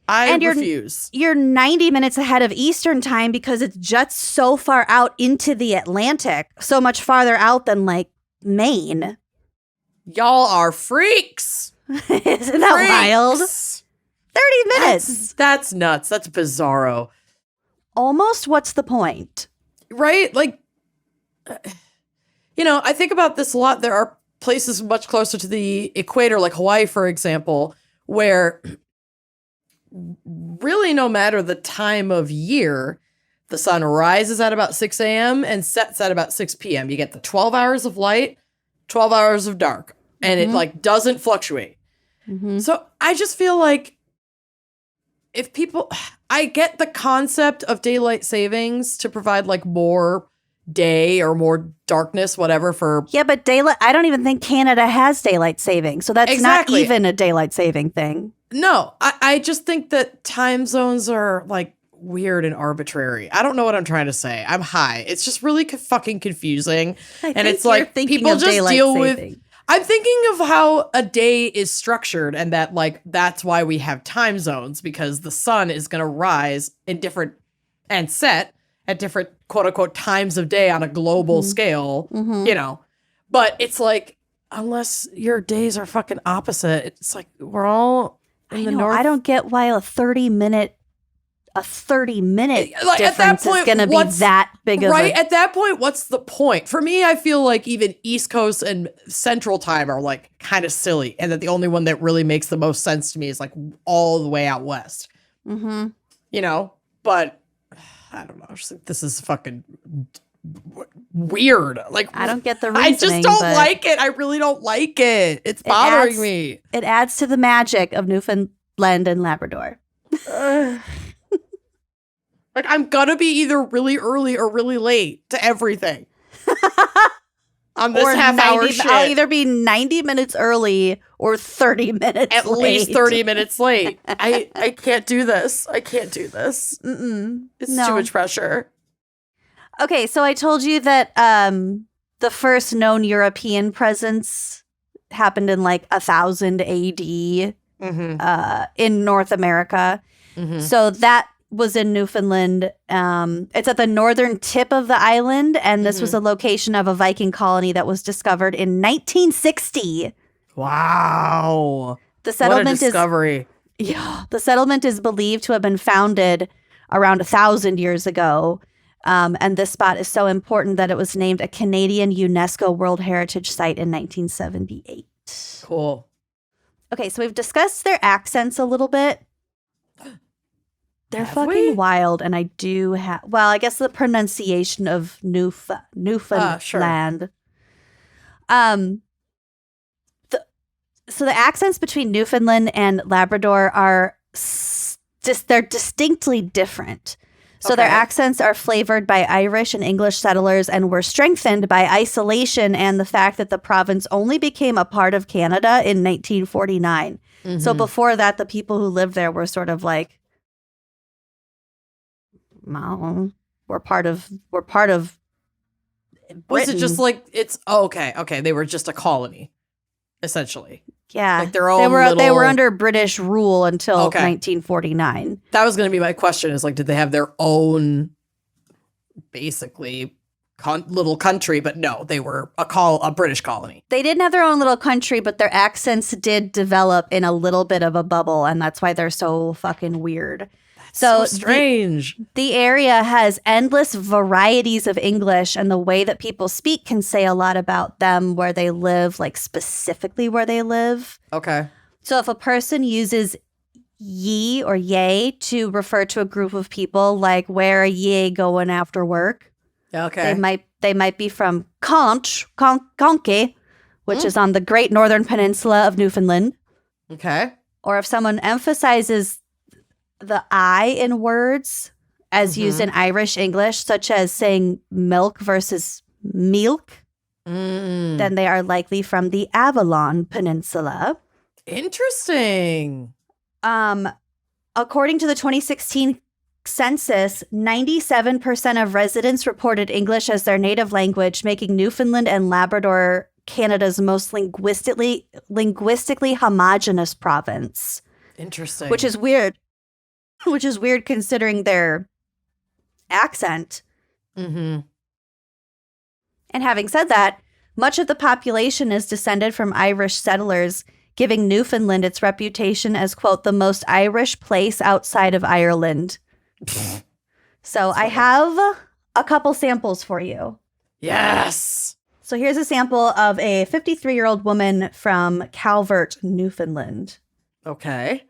I And refuse. You're 90 minutes ahead of Eastern time because it's just so far out into the Atlantic, so much farther out than like Maine. Y'all are freaks. Isn't that wild? 30 minutes. That's nuts. That's bizarro. Almost what's the point? Right? Like, I think about this a lot. There are places much closer to the equator, like Hawaii, for example, where really no matter the time of year, the sun rises at about 6 a.m. and sets at about 6 p.m. You get the 12 hours of light, 12 hours of dark, and it like doesn't fluctuate. Mm-hmm. So I just feel like if people, I get the concept of daylight savings to provide like more day or more darkness, whatever for. Yeah, but daylight, I don't even think Canada has daylight saving. So that's not even a daylight saving thing. No, I just think that time zones are like weird and arbitrary. I don't know what I'm trying to say. I'm high. It's just really fucking confusing. And it's like people just deal with. I'm thinking of how a day is structured and that like that's why we have time zones, because the sun is going to rise in different and set at different quote unquote times of day on a global scale, But it's like, unless your days are fucking opposite, it's like we're all in the north. I don't get why a 30-minute like, difference is going to be that big of right at that point. What's the point? For me, I feel like even East Coast and Central Time are like kind of silly, and that the only one that really makes the most sense to me is like all the way out west. Mm-hmm. But I don't know. I just think this is fucking weird. Like, I don't get the reasoning. I just don't like it. I really don't like it. It's bothering me. It adds to the magic of Newfoundland and Labrador. Like, I'm gonna be either really early or really late to everything. On this half-hour shit. I'll either be 90 minutes early or 30 minutes At late. least 30 minutes late. I can't do this. I can't do this. It's too much pressure. Okay, so I told you that the first known European presence happened in like 1000 AD in North America. So that was in Newfoundland. It's at the northern tip of the island, and this was a location of a Viking colony that was discovered in 1960. Wow. The settlement what a discovery. The settlement is believed to have been founded around 1,000 years ago. And this spot is so important that it was named a Canadian UNESCO World Heritage Site in 1978. Cool. Okay, so we've discussed their accents a little bit. They're fucking wild, and I do have... Well, I guess the pronunciation of Newfoundland. Sure. So the accents between Newfoundland and Labrador are they're distinctly different. So their accents are flavored by Irish and English settlers and were strengthened by isolation and the fact that the province only became a part of Canada in 1949. So before that, the people who lived there were sort of like, well, we're part of Britain. Was it just like it's okay? They were just a colony, essentially. Yeah, like their own they were under British rule until 1949. That was going to be my question: is like, did they have their own, basically, little country? But no, they were a British colony. They didn't have their own little country, but their accents did develop in a little bit of a bubble, and that's why they're so fucking weird. So strange. The area has endless varieties of English, and the way that people speak can say a lot about them, where they live, like specifically where they live. Okay. So if a person uses ye or yay to refer to a group of people, like where are ye going after work? Okay. They might be from Conke, which is on the Great Northern Peninsula of Newfoundland. Okay. Or if someone emphasizes the I in words as used in Irish English, such as saying milk versus milk, then they are likely from the Avalon Peninsula. Interesting. According to the 2016 census, 97% of residents reported English as their native language, making Newfoundland and Labrador Canada's most linguistically homogenous province. Interesting. Which is weird. Which is weird considering their accent. And having said that, much of the population is descended from Irish settlers, giving Newfoundland its reputation as, quote, the most Irish place outside of Ireland. So I have a couple samples for you. Yes. So here's a sample of a 53-year-old woman from Calvert, Newfoundland. Okay.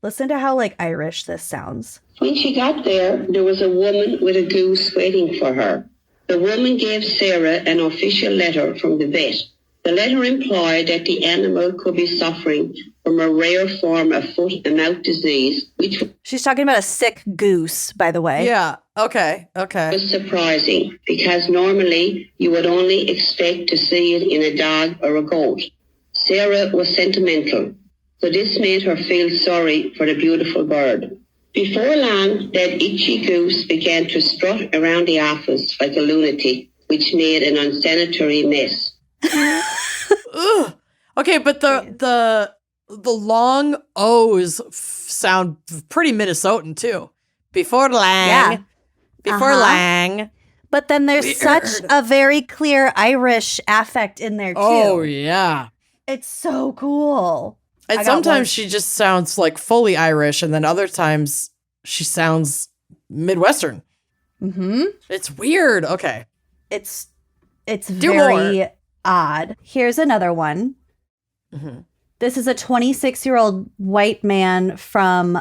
Listen to how, like, Irish this sounds. When she got there was a woman with a goose waiting for her. The woman gave Sarah an official letter from the vet. The letter implied that the animal could be suffering from a rare form of foot and mouth disease, which She's talking about a sick goose, by the way. Yeah. Okay. was surprising because normally you would only expect to see it in a dog or a goat. Sarah was sentimental, so this made her feel sorry for the beautiful bird. Before long, that itchy goose began to strut around the office like a lunatic, which made an unsanitary mess. Ugh. Okay, but the long O's sound pretty Minnesotan too. Before lang. Yeah. Before lang. But then there's such a very clear Irish affect in there too. Oh yeah. It's so cool. And sometimes she just sounds like fully Irish, and then other times she sounds Midwestern. It's weird. Okay. It's very odd. Here's another one. This is a 26-year-old white man from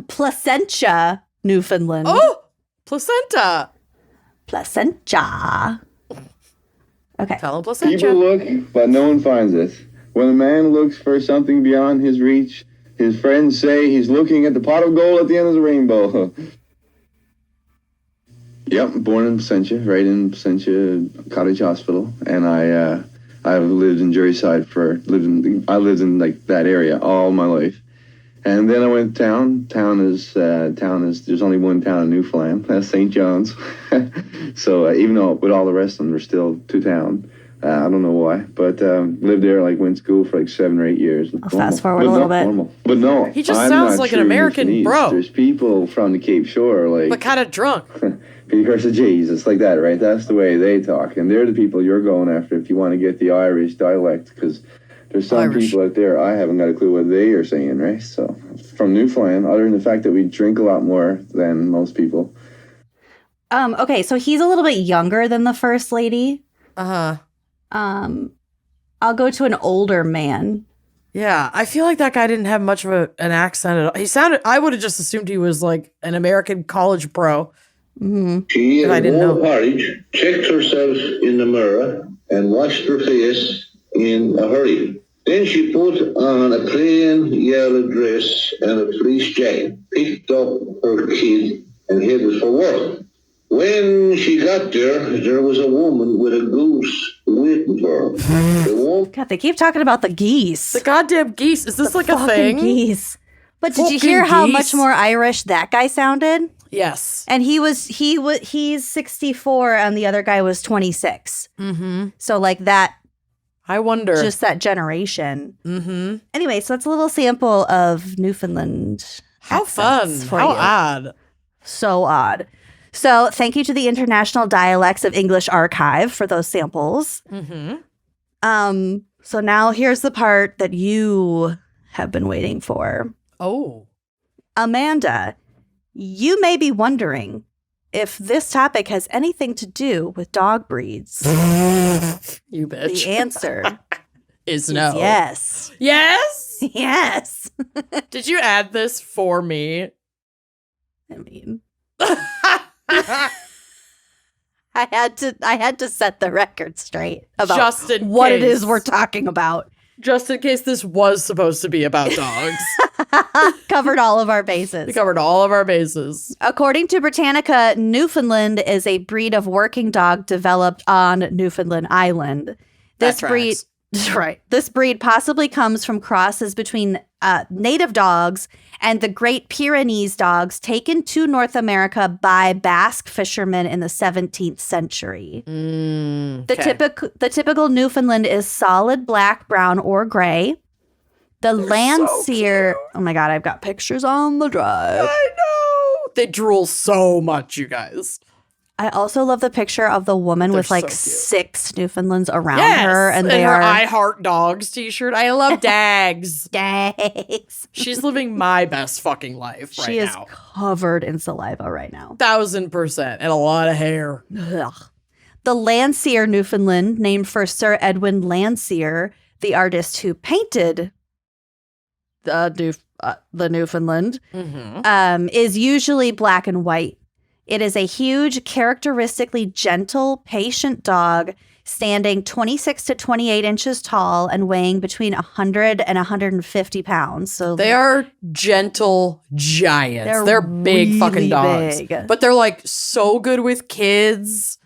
Placentia, Newfoundland. Oh, placenta. Placentia. Okay. Tell him placenta. People look, but no one finds it. When a man looks for something beyond his reach, his friends say he's looking at the pot of gold at the end of the rainbow. Yep, born in Placentia, right in Placentia Cottage Hospital, and I've lived in Jerryside I lived in like that area all my life, and then I went to town. Town is there's only one town in Newfoundland, that's St. John's. So even though with all the rest of them, there's still two towns. I don't know why, but lived there, like went to school for like 7 or 8 years. I'll fast forward a little bit. Normal. But no, He just I'm sounds not like an true American Newfoundlandese. bro. There's people from the Cape Shore, like, But kind of drunk. because of Jesus, like that, right? That's the way they talk, and they're the people you're going after if you want to get the Irish dialect, because there's some Irish. people out there, I haven't got a clue what they are saying, right? So, from Newfoundland, other than the fact that we drink a lot more than most people. Okay, so he's a little bit younger than the first lady. Uh-huh. I'll go to an older man. Yeah, I feel like that guy didn't have much of an accent at all. He sounded, I would have just assumed he was like an American college bro. She But I didn't wore know. porridge, checked herself in the mirror, and washed her face in a hurry. Then she put on a plain yellow dress and a fleece jacket, picked up her kid, and headed for work. When she got there was a woman with a goose waiting for her. The woman God, they keep talking about the geese. The goddamn geese. Is this like a Fucking thing? geese. But did you Fucking hear how geese. much more Irish that guy sounded? Yes. And he's 64 and the other guy was 26. Mm-hmm. So like that, I wonder. just that generation. Mm-hmm. Anyway, so that's a little sample of Newfoundland. How fun. accents for How you. odd. So odd. So thank you to the International Dialects of English Archive for those samples. Mm-hmm. So now here's the part that you have been waiting for. Oh. Amanda, you may be wondering if this topic has anything to do with dog breeds. You bitch. The answer is is no. yes. Yes? Yes. Did you add this for me? I mean, I had to set the record straight about Just in what it case. is we're talking about. Just in case this was supposed to be about dogs. Covered all of our bases. We covered all of our bases. According to Britannica, Newfoundland is a breed of working dog developed on Newfoundland Island. This That breed, tracks. right? This breed possibly comes from crosses between native dogs and the Great Pyrenees dogs taken to North America by Basque fishermen in the 17th century. The typical Newfoundland is solid black, brown, or gray. The Landseer, oh my God, I've got pictures on the drive. I know. They drool so much, you guys. I also love the picture of the woman They're with like so cute. 6 Newfoundlands around Yes. her, and they her are I Heart Dogs t-shirt. I love Dags. dags. She's living my best fucking life right She is now. covered in saliva right now. 1000% and a lot of hair. Ugh. The Landseer Newfoundland, named for Sir Edwin Landseer, the artist who painted the Newfoundland, is usually black and white. It is a huge, characteristically gentle, patient dog standing 26 to 28 inches tall and weighing between 100 and 150 pounds. So They are gentle giants. They're big really fucking dogs. big. But they're like so good with kids.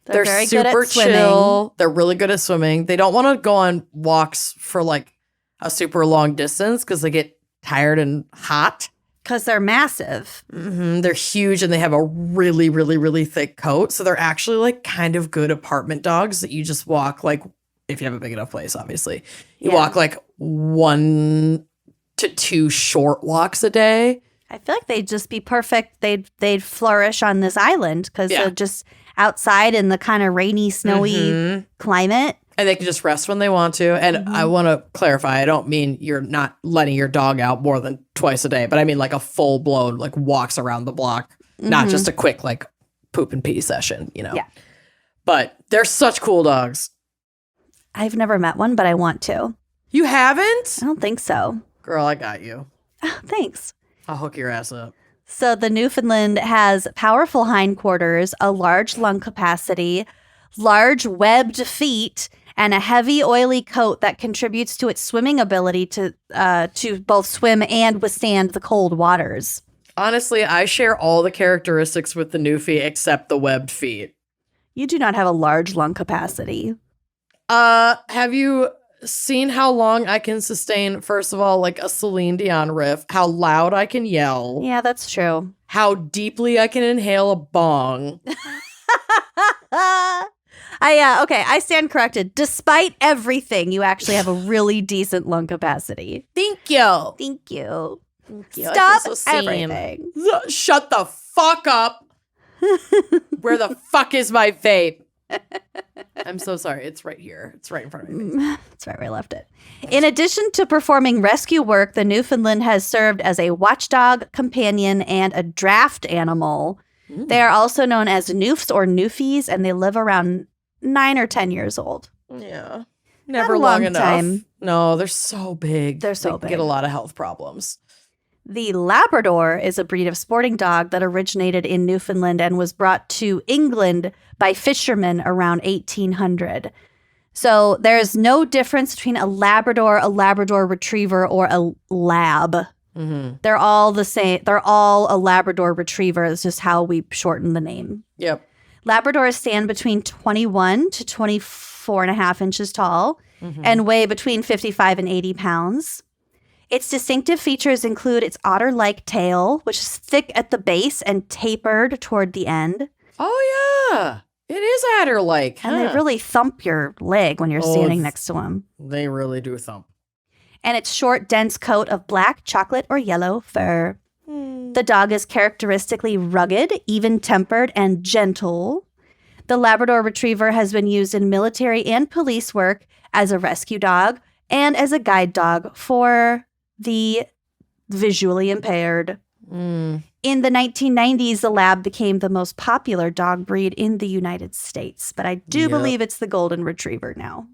They're very good at super swimming. chill. They're really good at swimming. They don't want to go on walks for like a super long distance because they get tired and hot. because they're massive. They're huge and they have a really, really, really thick coat. So they're actually like kind of good apartment dogs that you just walk like, if you have a big enough place, obviously. You walk like 1 to 2 short walks a day. I feel like they'd just be perfect. They'd flourish on this island because Yeah. they're just outside in the kind of rainy, snowy climate. And they can just rest when they want to. And I want to clarify, I don't mean you're not letting your dog out more than twice a day, but I mean like a full blown, like walks around the block, not just a quick like poop and pee session, you know? Yeah. But they're such cool dogs. I've never met one, but I want to. You haven't? I don't think so. Girl, I got you. Oh, thanks. I'll hook your ass up. So the Newfoundland has powerful hindquarters, a large lung capacity, large webbed feet, and a heavy, oily coat that contributes to its swimming ability to both swim and withstand the cold waters. Honestly, I share all the characteristics with the Newfie except the webbed feet. You do not have a large lung capacity. Have you seen how long I can sustain, first of all, like a Celine Dion riff, how loud I can yell, Yeah, that's true. how deeply I can inhale a bong? Okay, I stand corrected. Despite everything, you actually have a really decent lung capacity. Thank you. Thank you. Yeah, Stop I feel so seen. everything. Shut the fuck up. Where the fuck is my vape? I'm so sorry. It's right here. It's right in front of me. That's right where I left it. In addition to performing rescue work, the Newfoundland has served as a watchdog, companion, and a draft animal. They are also known as Newfs or Newfies, and they live around 9 or 10 years old. Yeah. Not Never a long long enough. time. No, they're so big. They're so They big. get a lot of health problems. The Labrador is a breed of sporting dog that originated in Newfoundland and was brought to England by fishermen around 1800. So there's no difference between a Labrador Retriever, or a Lab. Mm-hmm. They're all the same. They're all a Labrador Retriever. It's just how we shorten the name. Yep. Labradors stand between 21 to 24 and a half inches tall and weigh between 55 and 80 pounds. Its distinctive features include its otter-like tail, which is thick at the base and tapered toward the end. Oh, yeah. It is adder-like. And they really thump your leg when you're standing th- next to them. They really do thump. And its short, dense coat of black, chocolate, or yellow fur. The dog is characteristically rugged, even-tempered, and gentle. The Labrador Retriever has been used in military and police work as a rescue dog and as a guide dog for the visually impaired. In the 1990s, the Lab became the most popular dog breed in the United States, but I do believe it's the Golden Retriever now.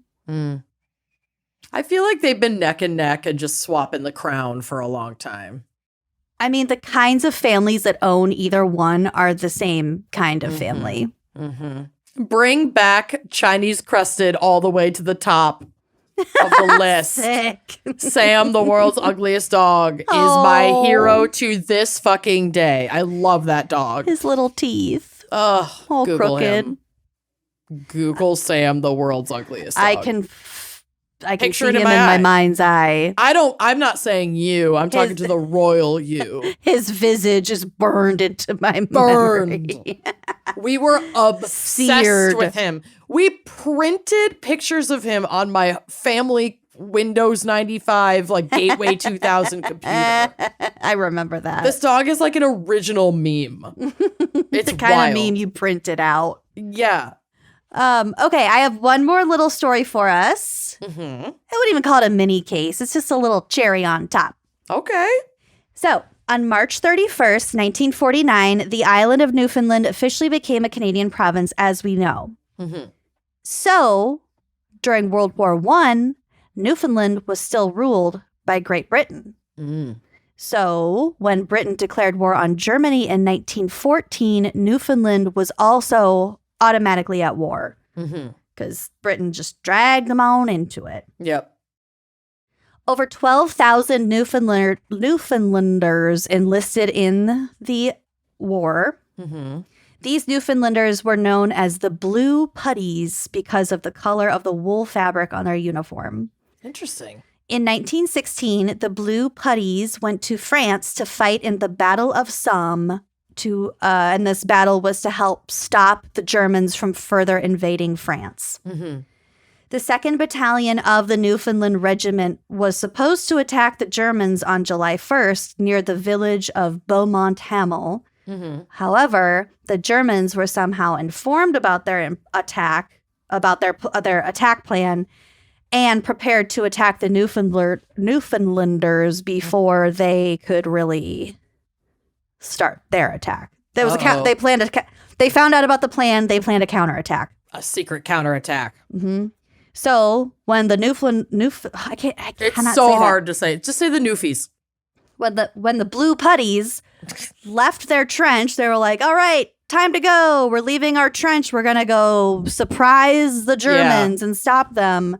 I feel like they've been neck and neck and just swapping the crown for a long time. I mean, the kinds of families that own either one are the same kind of family. Bring back Chinese crested all the way to the top of the list. Sick. Sam, the world's ugliest dog, is my hero to this fucking day. I love that dog. His little teeth. Ugh, All Google crooked. him. Google Sam, the world's ugliest dog. I can Picture see it in him my in my eye. mind's eye. I'm not saying you. I'm talking to the royal you. His visage is burned into my Burned. memory. We were obsessed Seared. with him. We printed pictures of him on my family Windows 95, like Gateway 2000 computer. I remember that. This dog is like an original meme. It's the kind wild. of meme you printed out. Yeah. Okay, I have one more little story for us. I wouldn't even call it a mini case. It's just a little cherry on top. Okay. So, on March 31st, 1949, the island of Newfoundland officially became a Canadian province as we know. So, during World War I, Newfoundland was still ruled by Great Britain. So, when Britain declared war on Germany in 1914, Newfoundland was also automatically at war because Britain just dragged them on into it. Yep. Over 12,000 Newfoundlanders enlisted in the war. These Newfoundlanders were known as the Blue Putties because of the color of the wool fabric on their uniform. Interesting. In 1916, the Blue Putties went to France to fight in the Battle of Somme. And this battle was to help stop the Germans from further invading France. The 2nd Battalion of the Newfoundland Regiment was supposed to attack the Germans on July 1st near the village of Beaumont-Hamel. However, the Germans were somehow informed about their attack, about their attack plan, and prepared to attack the Newfoundlanders before they could really start their attack. There was they planned they found out about the plan. They planned a counterattack. A secret counterattack. So when the I It's cannot so say hard to say. Just say the Newfies. When the Blue Putties left their trench, they were like, "All right, time to go. We're leaving our trench. We're gonna go surprise the Germans and stop them."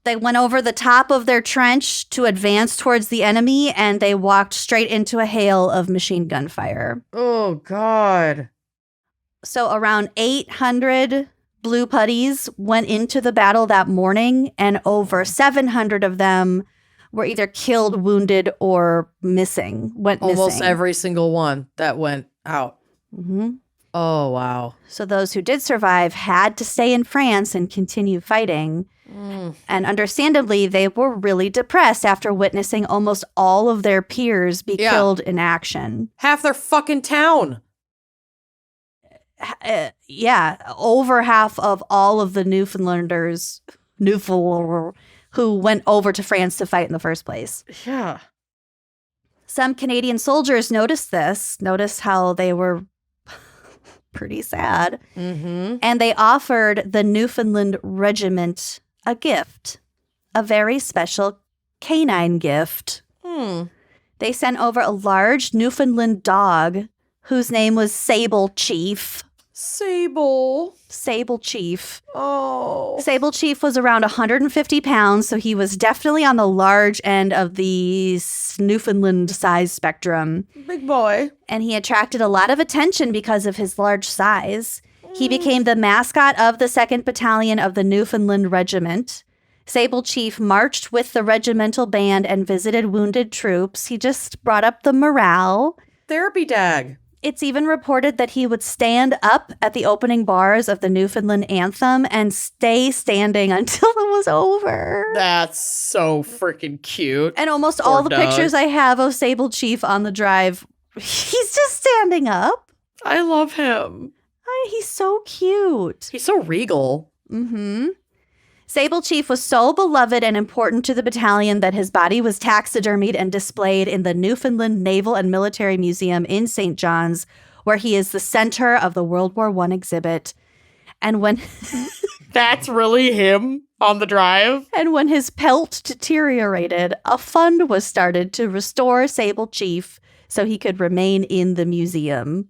They went over the top of their trench to advance towards the enemy, and they walked straight into a hail of machine gun fire. Oh, God. So around 800 Blue Putties went into the battle that morning, and over 700 of them were either killed, wounded, or went missing. Almost every single one that went out. Oh, wow. So those who did survive had to stay in France and continue fighting. And understandably, they were really depressed after witnessing almost all of their peers be killed in action. Half their fucking town. Over half of all of the Newfoundlanders who went over to France to fight in the first place. Yeah. Some Canadian soldiers noticed how they were pretty sad. Mm-hmm. And they offered the Newfoundland Regiment a gift, a very special canine gift. They sent over a large Newfoundland dog whose name was Sable Chief. Sable Chief. Oh. Sable Chief was around 150 pounds, so he was definitely on the large end of the Newfoundland size spectrum. Big boy. And he attracted a lot of attention because of his large size. He became the mascot of the 2nd Battalion of the Newfoundland Regiment. Sable Chief marched with the regimental band and visited wounded troops. He just brought up the morale. Therapy dag. It's even reported that he would stand up at the opening bars of the Newfoundland anthem and stay standing until it was over. That's so freaking cute. And almost all the pictures I have of Sable Chief on the drive, he's just standing up. I love him. He's so cute. He's so regal. Mm-hmm. Sable Chief was so beloved and important to the battalion that his body was taxidermied and displayed in the Newfoundland Naval and Military Museum in St. John's, where he is the center of the World War I exhibit. And when That's really him on the drive? And when his pelt deteriorated, a fund was started to restore Sable Chief so he could remain in the museum.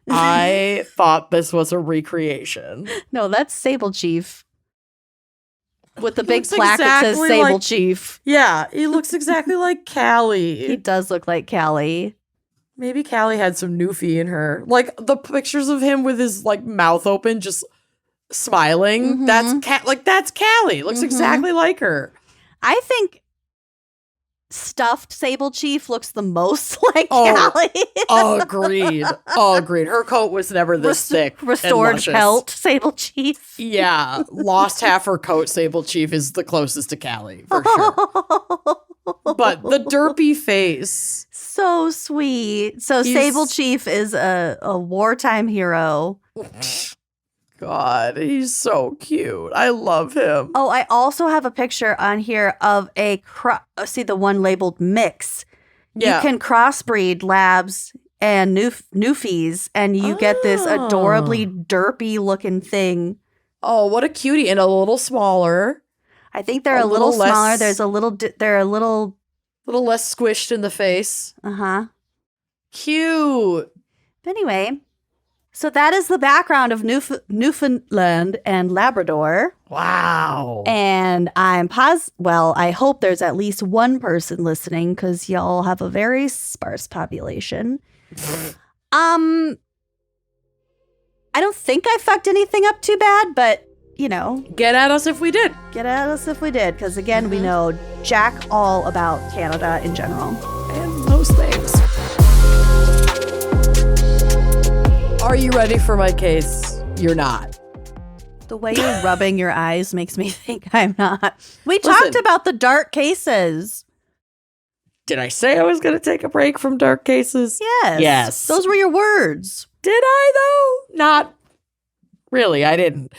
I thought this was a recreation. No, that's Sable Chief. With the big plaque that says Sable Chief. Yeah, he looks exactly like Callie. He does look like Callie. Maybe Callie had some Newfie in her. Like, the pictures of him with his, like, mouth open, just smiling. Mm-hmm. That's Callie. Looks exactly like her. I think stuffed Sable Chief looks the most like Callie. Agreed. Agreed. Her coat was never this thick. Restored pelt Sable Chief. Yeah. Lost half her coat Sable Chief is the closest to Callie, for sure. But the derpy face. So sweet. So Sable Chief is a wartime hero. God, he's so cute. I love him. Oh, I also have a picture on here of see the one labeled mix. Yeah. You can crossbreed labs and Newfies, and you get this adorably derpy looking thing. Oh, what a cutie. And a little smaller. I think they're a little smaller. There's they're a little less squished in the face. Uh-huh. Cute. But anyway, so that is the background of Newfoundland and Labrador. Wow. And I hope there's at least one person listening because y'all have a very sparse population. I don't think I fucked anything up too bad, but, you know. Get at us if we did. Get at us if we did, because, again, we know jack all about Canada in general. And those things. Are you ready for my case? You're not. The way you're rubbing your eyes makes me think I'm not. We talked about the dark cases. Did I say I was going to take a break from dark cases? Yes. Yes. Those were your words. Did I, though? Not really. I didn't.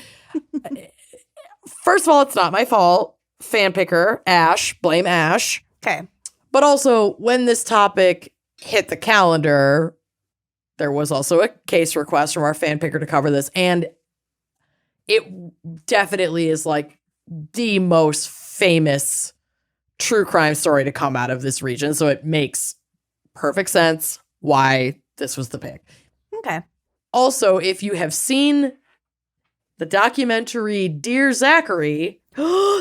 First of all, it's not my fault. Fan picker, Ash. Blame Ash. Okay. But also, when this topic hit the calendar, there was also a case request from our fan picker to cover this. And it definitely is like the most famous true crime story to come out of this region. So it makes perfect sense why this was the pick. Okay. Also, if you have seen the documentary Dear Zachary.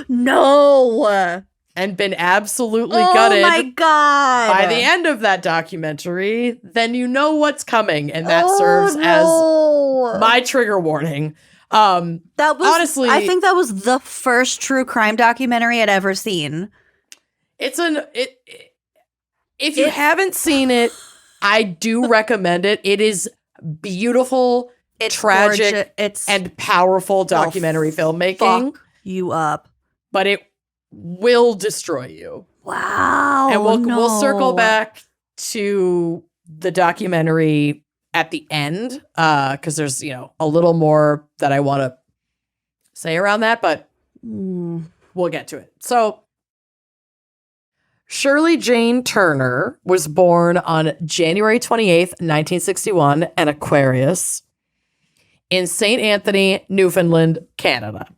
No. And been absolutely gutted. Oh my God. By the end of that documentary, then you know what's coming. And that serves as my trigger warning. That was, honestly, I think that was the first true crime documentary I'd ever seen. If you haven't seen it, I do recommend it. It is Beautiful, It's tragic, gorgeous. It's and powerful documentary filmmaking. fuck you up. But it will destroy you. Wow. And we'll circle back to the documentary at the end, because there's, a little more that I want to say around that, but we'll get to it. So Shirley Jane Turner was born on January 28th, 1961, an Aquarius, in St. Anthony, Newfoundland, Canada.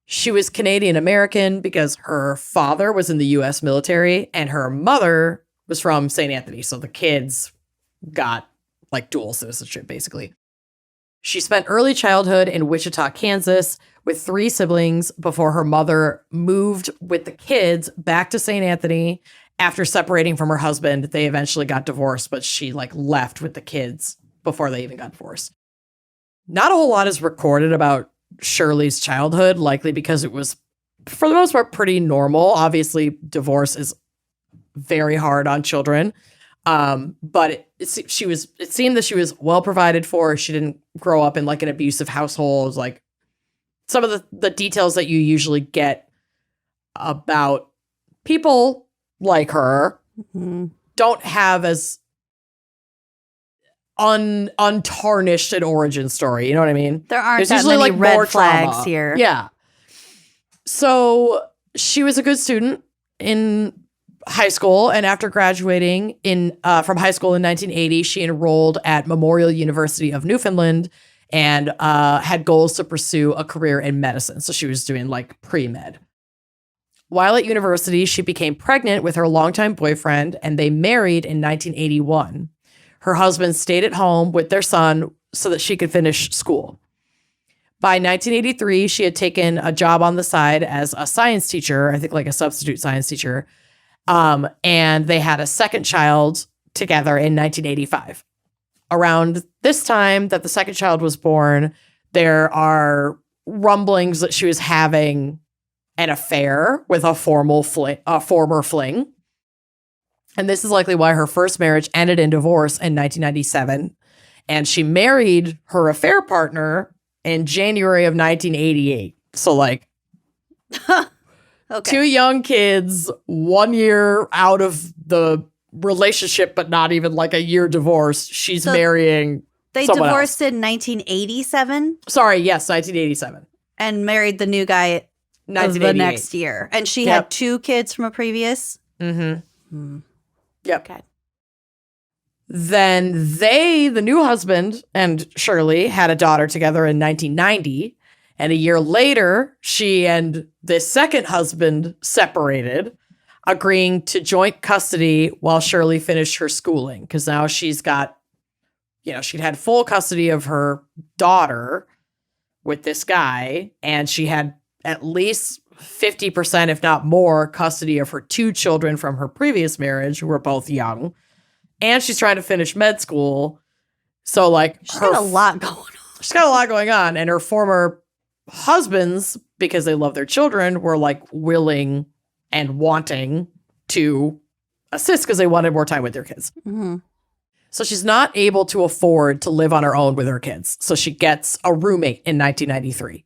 She was Canadian American because her father was in the U.S. military and her mother was from St. Anthony. So the kids got like dual citizenship, basically. She spent early childhood in Wichita, Kansas, with 3 siblings before her mother moved with the kids back to St. Anthony after separating from her husband. They eventually got divorced, but she left with the kids before they even got divorced. Not a whole lot is recorded about Shirley's childhood, likely because it was, for the most part, pretty normal. Obviously, divorce is very hard on children. But it seemed that she was well provided for. She didn't grow up in an abusive household. Some of the details that you usually get about people like her don't have as untarnished an origin story. You know what I mean? There aren't There's that usually many red more flags trauma here. Yeah. So she was a good student in high school, and after graduating from high school in 1980, she enrolled at Memorial University of Newfoundland and had goals to pursue a career in medicine. So she was doing pre-med. While at university, she became pregnant with her longtime boyfriend, and they married in 1981. Her husband stayed at home with their son so that she could finish school. By 1983, she had taken a job on the side as a science teacher, I think a substitute science teacher. And they had a second child together in 1985. Around this time that the second child was born, there are rumblings that she was having an affair with a former fling. And this is likely why her first marriage ended in divorce in 1997. And she married her affair partner in January of 1988. So okay. 2 young kids, 1 year out of the relationship, but not even a year divorced. She's marrying They someone divorced else. in 1987 Sorry, yes, 1987. and married the new guy of the 1988. next year. And she had 2 kids from a previous. Mm-hmm. Yep. Okay. Then the new husband and Shirley had a daughter together in 1990. And a year later, she and this second husband separated, agreeing to joint custody while Shirley finished her schooling. Because now she's got, she'd had full custody of her daughter with this guy. And she had at least 50%, if not more, custody of her 2 children from her previous marriage, who were both young. And she's trying to finish med school. So she's got a lot going on. She's got a lot going on. And her former husbands, because they love their children, were willing and wanting to assist because they wanted more time with their kids. Mm-hmm. So she's not able to afford to live on her own with her kids. So she gets a roommate in 1993,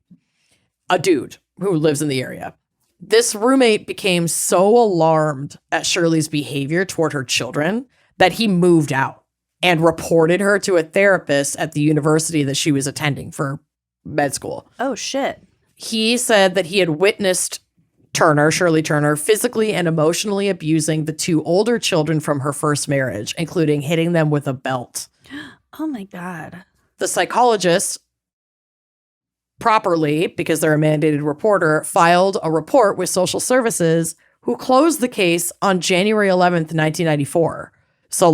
a dude who lives in the area. This roommate became so alarmed at Shirley's behavior toward her children that he moved out and reported her to a therapist at the university that she was attending for med school. Oh, shit. He said that he had witnessed Shirley Turner, physically and emotionally abusing the 2 older children from her first marriage, including hitting them with a belt. Oh, my God. The psychologist, properly, because they're a mandated reporter, filed a report with social services, who closed the case on January 11th, 1994. So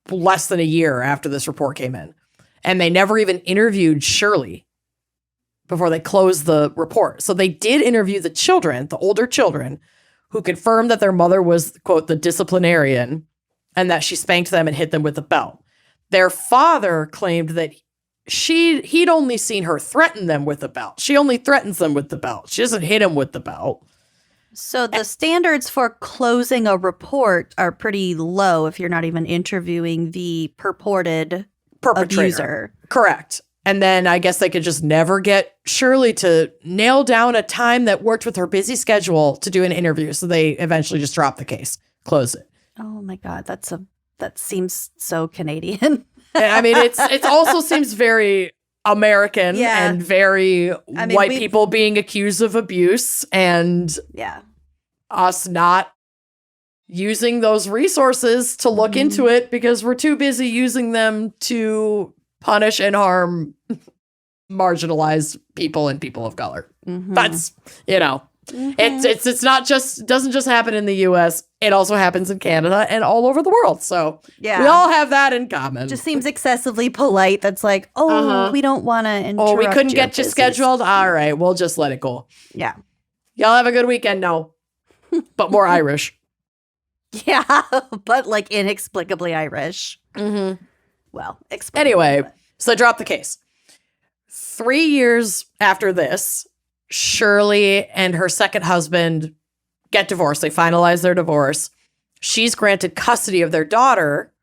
less than a year after this report came in. And they never even interviewed Shirley before they closed the report. So they did interview the children, the older children, who confirmed that their mother was, quote, the disciplinarian, and that she spanked them and hit them with a belt. Their father claimed that he'd only seen her threaten them with the belt. She only threatens them with the belt. She doesn't hit him with the belt. So the standards for closing a report are pretty low if you're not even interviewing the purported Perpetrator. abuser. Correct. And then I guess they could just never get Shirley to nail down a time that worked with her busy schedule to do an interview. So they eventually just dropped the case, close it. Oh my God, that seems so Canadian. I mean, it also seems very American and very white people being accused of abuse and us not using those resources to look into it because we're too busy using them to punish and harm marginalized people and people of color. That's, it's not just, doesn't just happen in the US. It also happens in Canada and all over the world. So we all have that in common. Just seems excessively polite. That's like, we don't want to interrupt. Oh, we couldn't get you scheduled? All right, we'll just let it go. Yeah. Y'all have a good weekend. No. But more Irish. Yeah, but like inexplicably Irish. Well, anyway, so they dropped the case. 3 years after this, Shirley and her second husband get divorced. They finalize their divorce. She's granted custody of their daughter,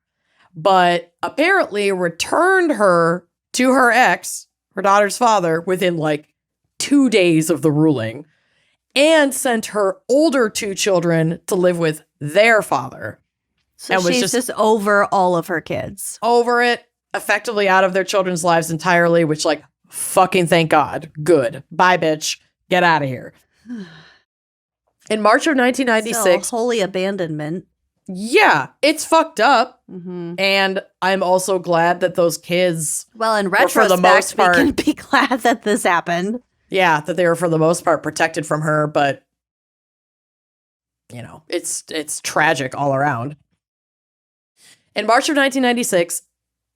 but apparently returned her to her ex, her daughter's father, within like 2 days of the ruling, and sent her older 2 children to live with their father. So and was she's just over all of her kids. Over it, effectively out of their children's lives entirely, which, like, fucking thank God. Good. Bye, bitch. Get out of here. In March of 1996. Still, holy abandonment. Yeah, it's fucked up. And I'm also glad that those kids. Well, in retrospect, for the most part, we can be glad that this happened. Yeah, that they were for the most part protected from her, but it's tragic all around. In March of 1996,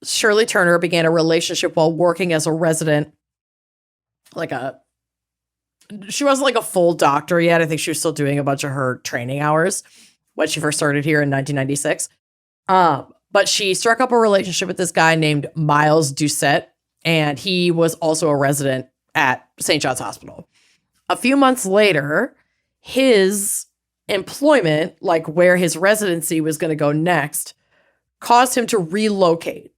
Shirley Turner began a relationship while working as a resident. She wasn't like a full doctor yet. I think she was still doing a bunch of her training hours when she first started here in 1996. But she struck up a relationship with this guy named Miles Doucette, and he was also a resident at St. John's Hospital. A few months later, his employment, like where his residency was going to go next, caused him to relocate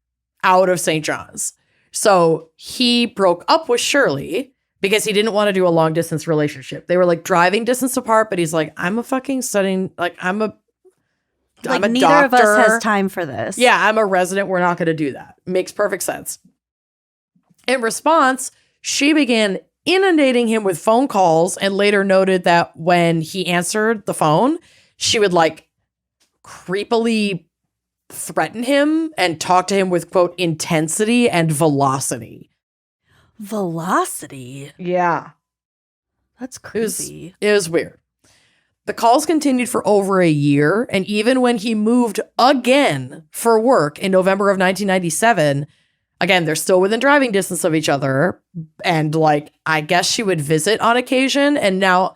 out of St. John's. So he broke up with Shirley because he didn't want to do a long distance relationship. They were like driving distance apart, but he's like, I'm a fucking studying, like I'm a neither doctor. of us has time for this. Yeah, I'm a resident. We're not going to do that. Makes perfect sense. In response, she began inundating him with phone calls and later noted that when he answered the phone, she would like creepily threaten him and talk to him with, quote, intensity and velocity. Velocity? Yeah. That's creepy. It was weird. The calls continued for over a year, and even when he moved again for work in November of 1997, again, they're still within driving distance of each other, and like, I guess she would visit on occasion, and now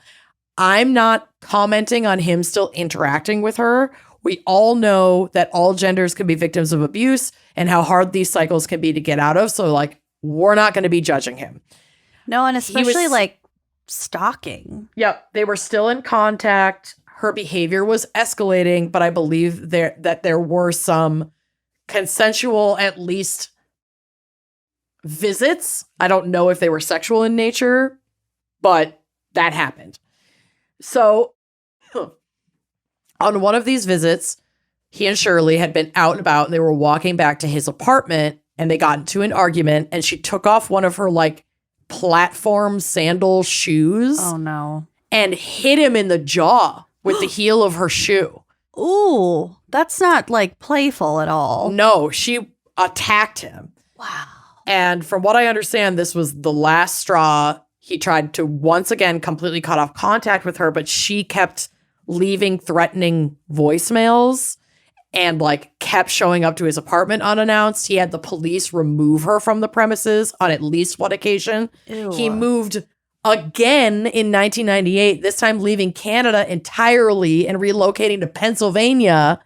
I'm not commenting on him still interacting with her. We all know that all genders can be victims of abuse and how hard these cycles can be to get out of, so like, we're not going to be judging him. No, and especially like stalking. Yep. They were still in contact. Her behavior was escalating, but I believe that there were some consensual, at least, visits. I don't know if they were sexual in nature, but that happened. So on one of these visits, he and Shirley had been out and about, and they were walking back to his apartment, and they got into an argument, and she took off one of her like platform sandal shoes. Oh no. And hit him in the jaw with the heel of her shoe. Ooh, that's not like playful at all. No, she attacked him. Wow. And from what I understand, this was the last straw. He tried to once again completely cut off contact with her, but she kept leaving threatening voicemails and like kept showing up to his apartment unannounced. He had the police remove her from the premises on at least one occasion. Ew. He moved again in 1998, this time leaving Canada entirely and relocating to Pennsylvania.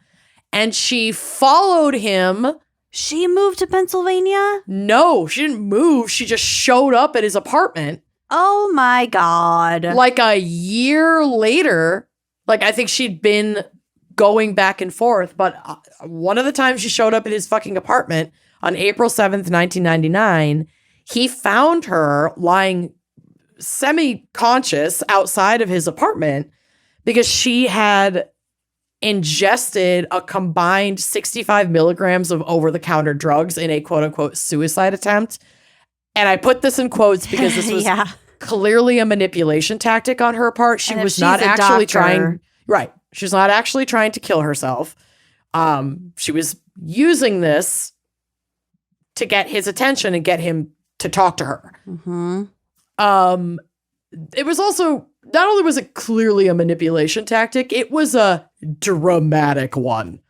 And she followed him. She moved to Pennsylvania? No, she didn't move. She just showed up at his apartment. Oh my God. Like a year later, like I think she'd been going back and forth, but one of the times she showed up at his fucking apartment on April 7th, 1999, he found her lying semi-conscious outside of his apartment because she had ingested a combined 65 milligrams of over-the-counter drugs in a quote-unquote suicide attempt. And I put this in quotes because this was clearly a manipulation tactic on her part. She was not actually trying. Right. She's not actually trying to kill herself. She was using this to get his attention and get him to talk to her. Mm-hmm. It was also, not only was it clearly a manipulation tactic, it was a dramatic one.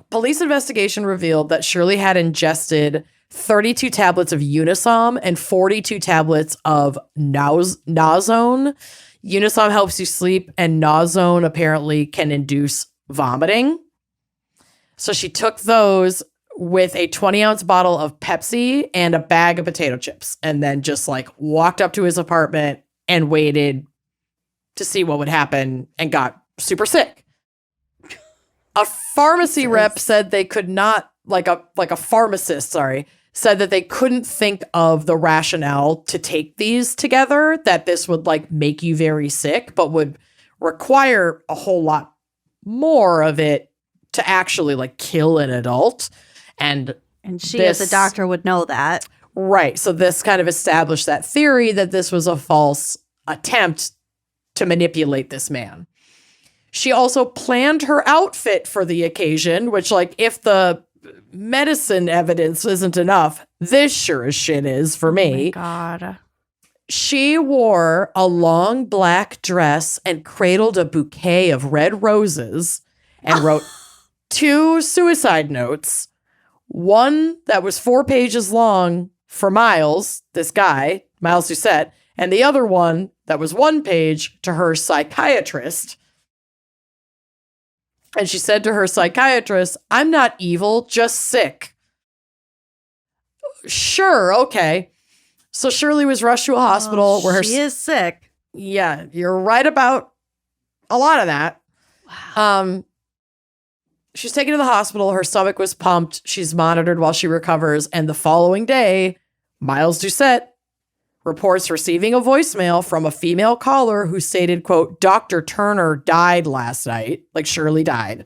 Police investigation revealed that Shirley had ingested 32 tablets of Unisom and 42 tablets of Nazone. Unisom helps you sleep, and Nazone apparently can induce vomiting. So she took those with a 20-ounce bottle of Pepsi and a bag of potato chips, and then just like walked up to his apartment and waited to see what would happen and got super sick. A pharmacy rep said they could not, like a pharmacist, said that they couldn't think of the rationale to take these together, that this would like make you very sick, but would require a whole lot more of it to actually like kill an adult. And she as a doctor would know that. Right. So this kind of established that theory that this was a false attempt to manipulate this man. She also planned her outfit for the occasion, which like if the medicine evidence isn't enough, this sure as shit is for me. Oh my God. She wore a long black dress and cradled a bouquet of red roses and wrote 2 suicide notes. One that was 4 pages long for Miles, this guy, Miles Doucette, and the other one that was 1 page to her psychiatrist. And she said to her psychiatrist, "I'm not evil, just sick." Sure, okay. So Shirley was rushed to a hospital where she is sick. Yeah, you're right about a lot of that. Wow. She's taken to the hospital. Her stomach was pumped. She's monitored while she recovers. And the following day, Miles Doucette reports receiving a voicemail from a female caller who stated, quote, "Dr. Turner died last night." Like Shirley died.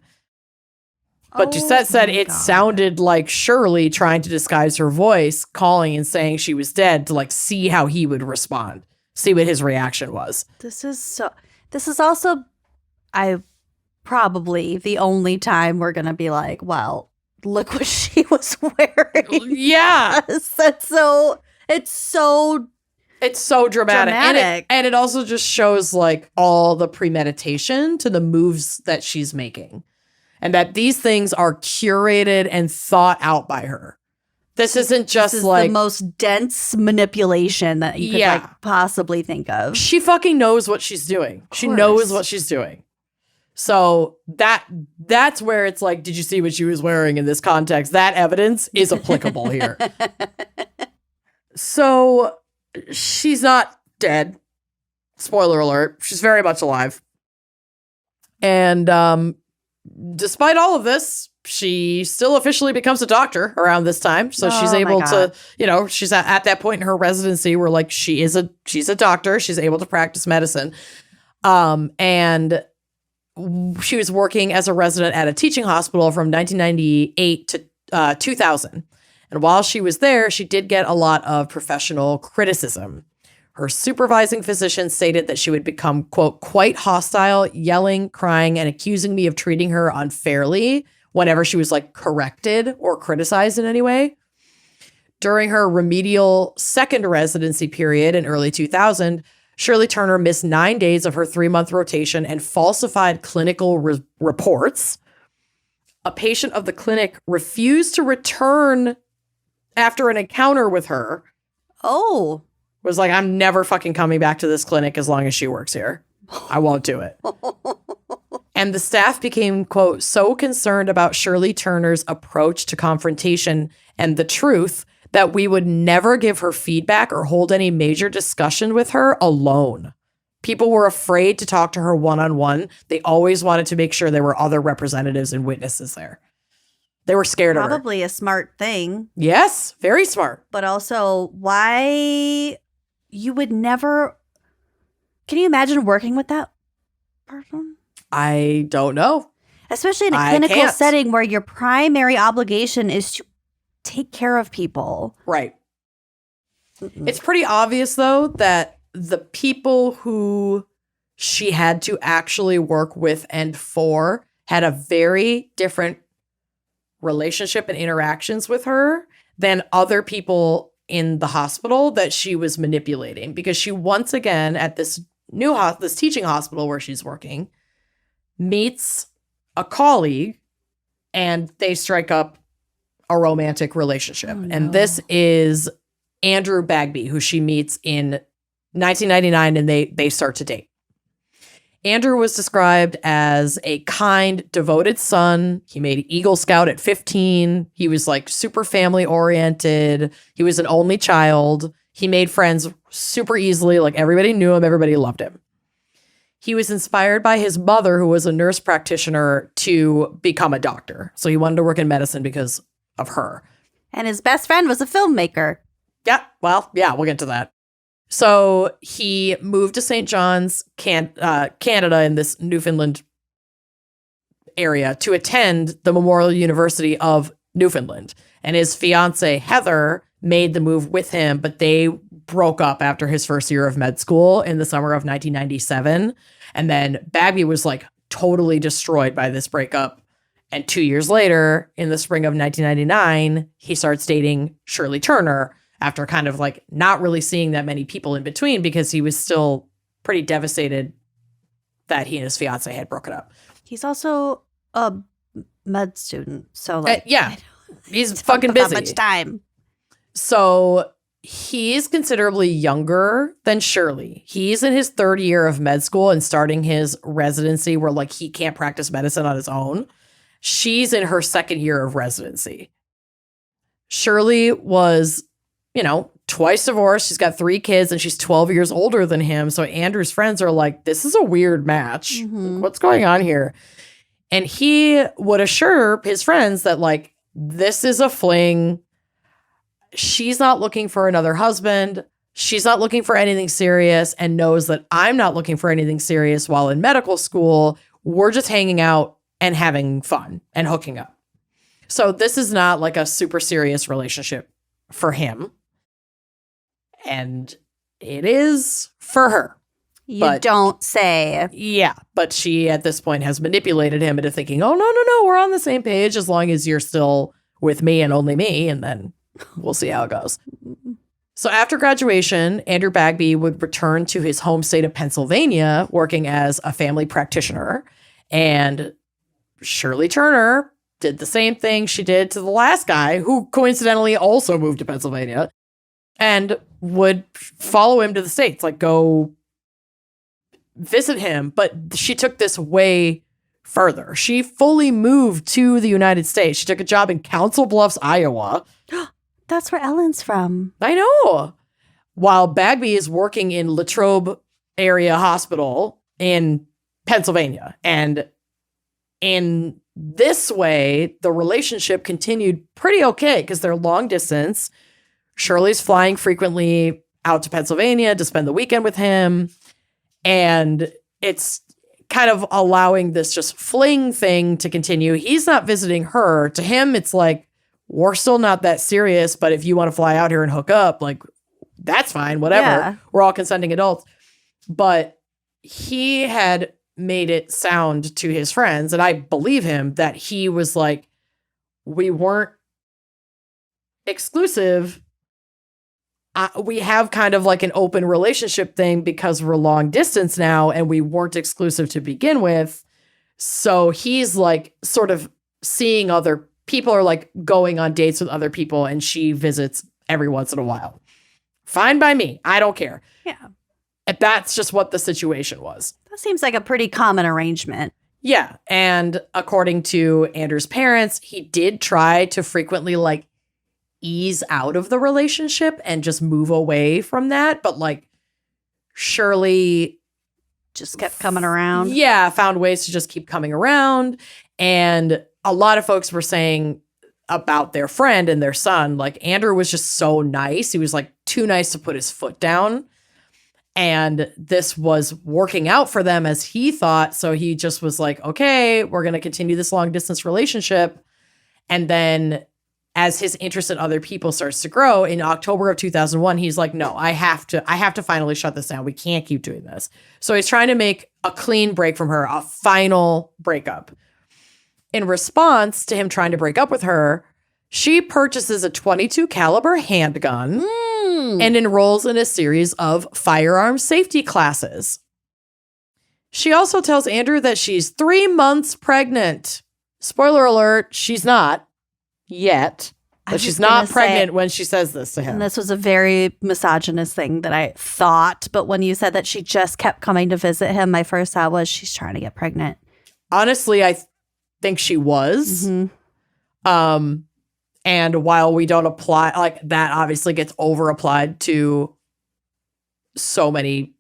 But Doucette said it sounded like Shirley trying to disguise her voice, calling and saying she was dead to like see how he would respond, see what his reaction was. This is also, probably the only time we're going to be like, well, look what she was wearing. Yeah. It's so dramatic. And it also just shows like all the premeditation to the moves that she's making. And that these things are curated and thought out by her. This isn't just the most dense manipulation that you could possibly think of. She fucking knows what she's doing. She knows what she's doing. So that's where it's like, did you see what she was wearing in this context? That evidence is applicable here. So she's not dead. Spoiler alert. She's very much alive. And despite all of this, she still officially becomes a doctor around this time. So she's able to, she's at that point in her residency where like she's a doctor. She's able to practice medicine. And she was working as a resident at a teaching hospital from 1998 to 2000. And while she was there, she did get a lot of professional criticism. Her supervising physician stated that she would become, quote, quite hostile, yelling, crying, and accusing me of treating her unfairly whenever she was like corrected or criticized in any way. During her remedial second residency period in early 2000, Shirley Turner missed 9 days of her 3-month rotation and falsified clinical reports. A patient of the clinic refused to return after an encounter with her. Oh. Was like, "I'm never fucking coming back to this clinic as long as she works here. I won't do it." And the staff became, quote, so concerned about Shirley Turner's approach to confrontation and the truth that we would never give her feedback or hold any major discussion with her alone. People were afraid to talk to her one-on-one. They always wanted to make sure there were other representatives and witnesses there. They were scared of her. Probably a smart thing. Yes, very smart. But also, why you would never... Can you imagine working with that person? I don't know. Especially in a clinical setting where your primary obligation is to take care of people. Right. It's pretty obvious, though, that the people who she had to actually work with and for had a very different relationship and interactions with her than other people in the hospital that she was manipulating, because she once again at this this teaching hospital where she's working meets a colleague and they strike up a romantic relationship. Oh, no. And this is Andrew Bagby, who she meets in 1999, and they start to date. Andrew was described as a kind, devoted son. He made Eagle Scout at 15. He was like super family oriented. He was an only child. He made friends super easily. Like everybody knew him. Everybody loved him. He was inspired by his mother, who was a nurse practitioner, to become a doctor. So he wanted to work in medicine because of her. And his best friend was a filmmaker. Yeah, well, yeah, we'll get to that. So he moved to St. John's, Canada, in this Newfoundland area to attend the Memorial University of Newfoundland. And his fiance, Heather, made the move with him, but they broke up after his first year of med school in the summer of 1997. And then Bagby was like totally destroyed by this breakup. And 2 years later, in the spring of 1999, he starts dating Shirley Turner, after kind of like not really seeing that many people in between, because he was still pretty devastated that he and his fiance had broken up. He's also a med student. So like, yeah, he's fucking busy. That much time. So he's considerably younger than Shirley. He's in his third year of med school and starting his residency where like he can't practice medicine on his own. She's in her second year of residency. Shirley was, twice divorced. She's got 3 kids and she's 12 years older than him. So Andrew's friends are like, this is a weird match. Mm-hmm. What's going on here? And he would assure his friends that like, this is a fling. She's not looking for another husband. She's not looking for anything serious, and knows that I'm not looking for anything serious while in medical school. We're just hanging out and having fun and hooking up. So this is not like a super serious relationship for him. And it is for her. You don't say. Yeah, but she at this point has manipulated him into thinking, oh, no, we're on the same page as long as you're still with me and only me, and then we'll see how it goes. So after graduation, Andrew Bagby would return to his home state of Pennsylvania, working as a family practitioner. And Shirley Turner did the same thing she did to the last guy, who coincidentally also moved to Pennsylvania, and would follow him to the States, like go visit him. But she took this way further. She fully moved to the United States. She took a job in Council Bluffs, Iowa. That's where Ellen's from. I know. While Bagby is working in Latrobe Area Hospital in Pennsylvania. And in this way, the relationship continued pretty okay because they're long distance. Shirley's flying frequently out to Pennsylvania to spend the weekend with him. And it's kind of allowing this just fling thing to continue. He's not visiting her. To him, it's like, we're still not that serious, but if you want to fly out here and hook up, like, that's fine, whatever. Yeah. We're all consenting adults. But he had made it sound to his friends, and I believe him, that he was like, we weren't exclusive. We have kind of like an open relationship thing because we're long distance now, and we weren't exclusive to begin with. So he's like sort of seeing other people, or like going on dates with other people, and she visits every once in a while. Fine by me. I don't care. Yeah. And that's just what the situation was. That seems like a pretty common arrangement. Yeah. And according to Andrew's parents, he did try to frequently like ease out of the relationship and just move away from that. But like Shirley Just kept coming around. Yeah, found ways to just keep coming around. And a lot of folks were saying about their friend and their son, like Andrew was just so nice. He was like too nice to put his foot down. And this was working out for them as he thought. So he just was like, okay, we're going to continue this long distance relationship. And then as his interest in other people starts to grow in October of 2001, he's like, no, I have to finally shut this down. We can't keep doing this. So he's trying to make a clean break from her, a final breakup. In response to him trying to break up with her, she purchases a .22 caliber handgun and enrolls in a series of firearm safety classes. She also tells Andrew that she's 3 months pregnant. Spoiler alert, she's not yet. But she's not pregnant when she says this to him. And this was a very misogynist thing that I thought. But when you said that she just kept coming to visit him, my first thought was she's trying to get pregnant. Honestly, I think she was. And while we don't apply, like that obviously gets over applied to so many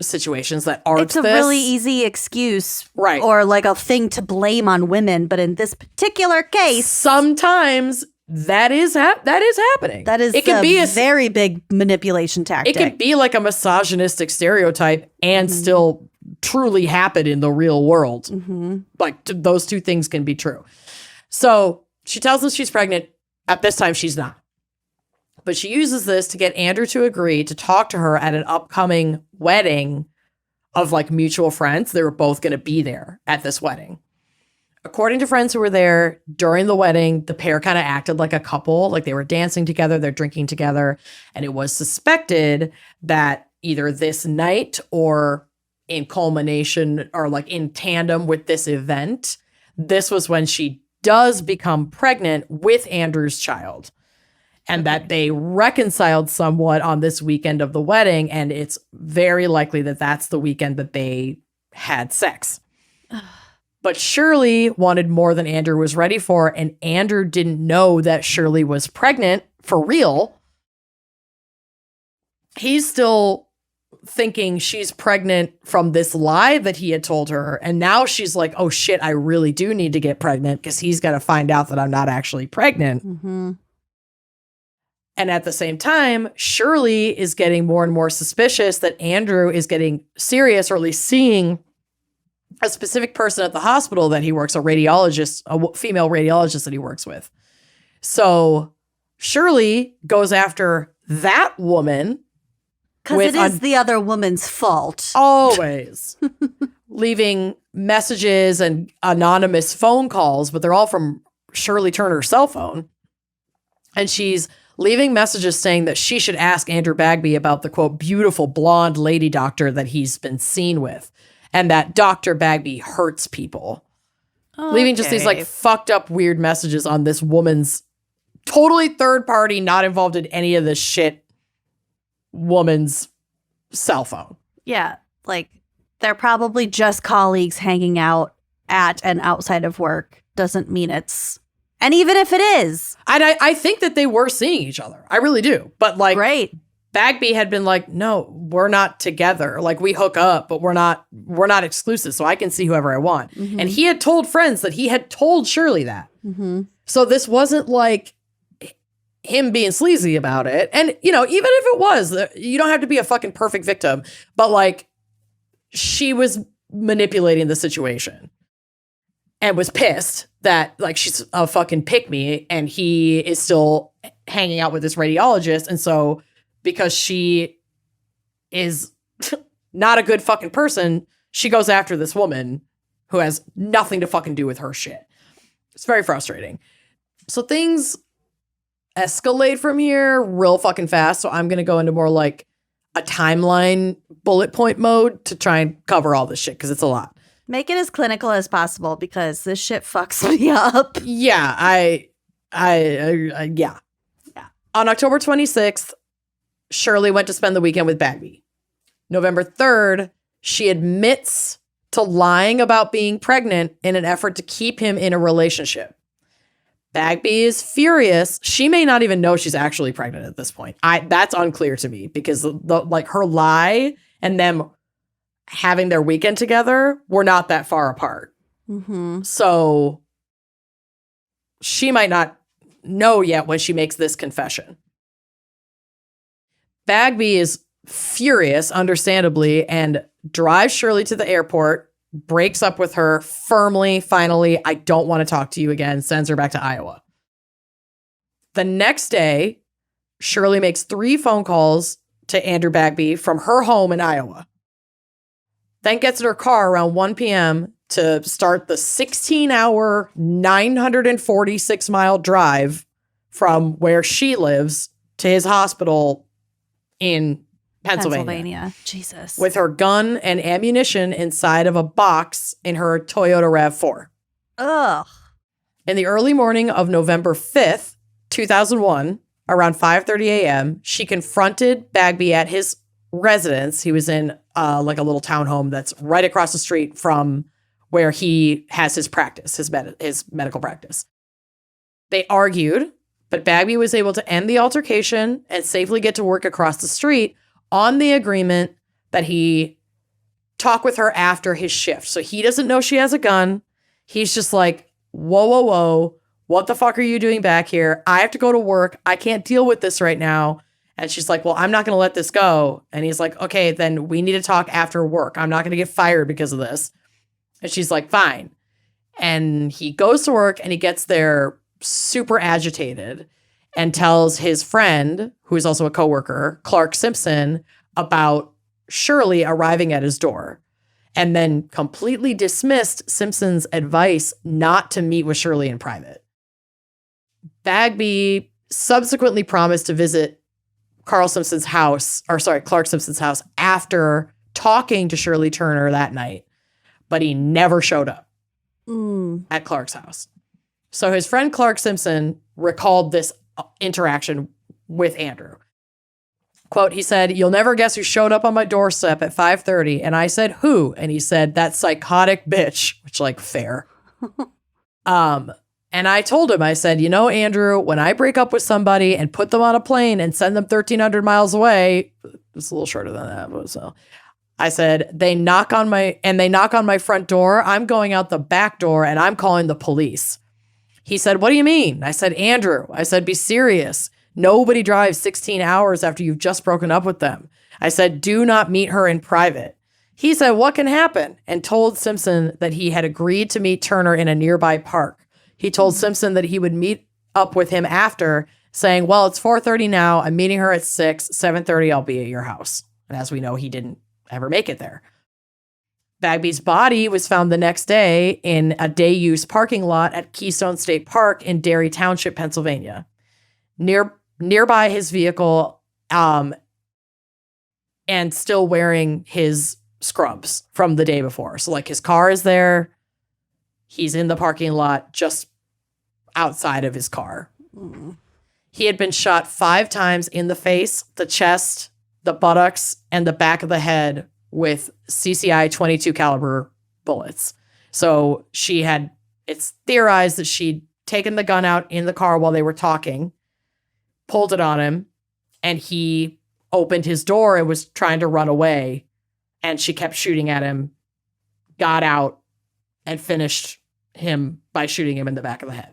situations that aren't It's a really easy excuse. Right. Or like a thing to blame on women. But in this particular case, sometimes that is happening. That is it can be a very big manipulation tactic. It can be like a misogynistic stereotype and still truly happen in the real world. Like those two things can be true. So she tells us she's pregnant. At this time, she's not. But she uses this to get Andrew to agree to talk to her at an upcoming wedding of like mutual friends. They were both going to be there at this wedding. According to friends who were there during the wedding, the pair kind of acted like a couple, like they were dancing together, they're drinking together. And it was suspected that either this night or in culmination or like in tandem with this event, this was when she does become pregnant with Andrew's child. And that they reconciled somewhat on this weekend of the wedding. And it's very likely that that's the weekend that they had sex. But Shirley wanted more than Andrew was ready for. And Andrew didn't know that Shirley was pregnant for real. He's still thinking she's pregnant from this lie that he had told her. And now she's like, oh shit, I really do need to get pregnant because he's going to find out that I'm not actually pregnant. And at the same time, Shirley is getting more and more suspicious that Andrew is getting serious, or at least seeing a specific person at the hospital that he works, a radiologist, a female radiologist that he works with. So Shirley goes after that woman. Because it is the other woman's fault. Always. Leaving messages and anonymous phone calls, but they're all from Shirley Turner's cell phone. And she's leaving messages saying that she should ask Andrew Bagby about the, quote, beautiful blonde lady doctor that he's been seen with. And that Dr. Bagby hurts people. Okay. Leaving just these like fucked up weird messages on this woman's totally third party, not involved in any of this shit woman's cell phone. Yeah. Like they're probably just colleagues hanging out at and outside of work. Doesn't mean it's... And even if it is. And I think that they were seeing each other. I really do. But like... Great. Bagby had been like, no, we're not together. Like we hook up, but we're not exclusive. So I can see whoever I want. And he had told friends that he had told Shirley that. So this wasn't like him being sleazy about it. And, you know, even if it was, you don't have to be a fucking perfect victim. But like she was manipulating the situation and was pissed that like she's a fucking pick me and he is still hanging out with this radiologist. And so because she is not a good fucking person, she goes after this woman who has nothing to fucking do with her shit. It's very frustrating. So things escalate from here real fucking fast. So I'm going to go into more like a timeline bullet point mode to try and cover all this shit because it's a lot. Make it as clinical as possible because this shit fucks me up. Yeah, yeah. On October 26th, Shirley went to spend the weekend with Bagby. November 3rd, she admits to lying about being pregnant in an effort to keep him in a relationship. Bagby is furious. She may not even know she's actually pregnant at this point. That's unclear to me because her lie and them having their weekend together were not that far apart. Mm-hmm. So she might not know yet when she makes this confession. Bagby is furious, understandably, and drives Shirley to the airport, breaks up with her firmly, finally, I don't want to talk to you again, sends her back to Iowa. The next day, Shirley makes 3 phone calls to Andrew Bagby from her home in Iowa. Then gets in her car around 1 p.m. to start the 16-hour, 946-mile drive from where she lives to his hospital in Pennsylvania. Jesus. With her gun and ammunition inside of a box in her Toyota RAV4. Ugh. In the early morning of November 5th, 2001, around 5:30 a.m., she confronted Bagby at his residence. He was in a little townhome that's right across the street from where he has his practice, his medical practice. They argued, but Bagby was able to end the altercation and safely get to work across the street on the agreement that he talk with her after his shift. So he doesn't know she has a gun. He's just like, whoa, whoa, whoa. What the fuck are you doing back here? I have to go to work. I can't deal with this right now. And she's like, well, I'm not going to let this go. And he's like, okay, then we need to talk after work. I'm not going to get fired because of this. And she's like, fine. And he goes to work and he gets there super agitated and tells his friend, who is also a coworker, Clark Simpson, about Shirley arriving at his door, and then completely dismissed Simpson's advice not to meet with Shirley in private. Bagby subsequently promised to visit Clark Simpson's house after talking to Shirley Turner that night, but he never showed up at Clark's house. So his friend Clark Simpson recalled this interaction with Andrew. Quote, he said, "You'll never guess who showed up on my doorstep at 5:30. And I said, who? And he said, that psychotic bitch, which fair. And I told him, I said, you know, Andrew, when I break up with somebody and put them on a plane and send them 1,300 miles away, it's a little shorter than that, but so I said, they knock on my front door. I'm going out the back door and I'm calling the police. He said, what do you mean? I said, Andrew, I said, be serious. Nobody drives 16 hours after you've just broken up with them. I said, do not meet her in private. He said, what can happen? And told Simpson that he had agreed to meet Turner in a nearby park. He told Simpson that he would meet up with him after, saying, well, it's 4:30 now. I'm meeting her at 6, 7:30, I'll be at your house. And as we know, he didn't ever make it there. Bagby's body was found the next day in a day-use parking lot at Keystone State Park in Derry Township, Pennsylvania. Nearby his vehicle, and still wearing his scrubs from the day before. So his car is there. He's in the parking lot just outside of his car. He had been shot 5 times in the face, the chest, the buttocks, and the back of the head with CCI 22 caliber bullets. So it's theorized that she'd taken the gun out in the car while they were talking, pulled it on him, and he opened his door and was trying to run away. And she kept shooting at him, got out, and finished him by shooting him in the back of the head.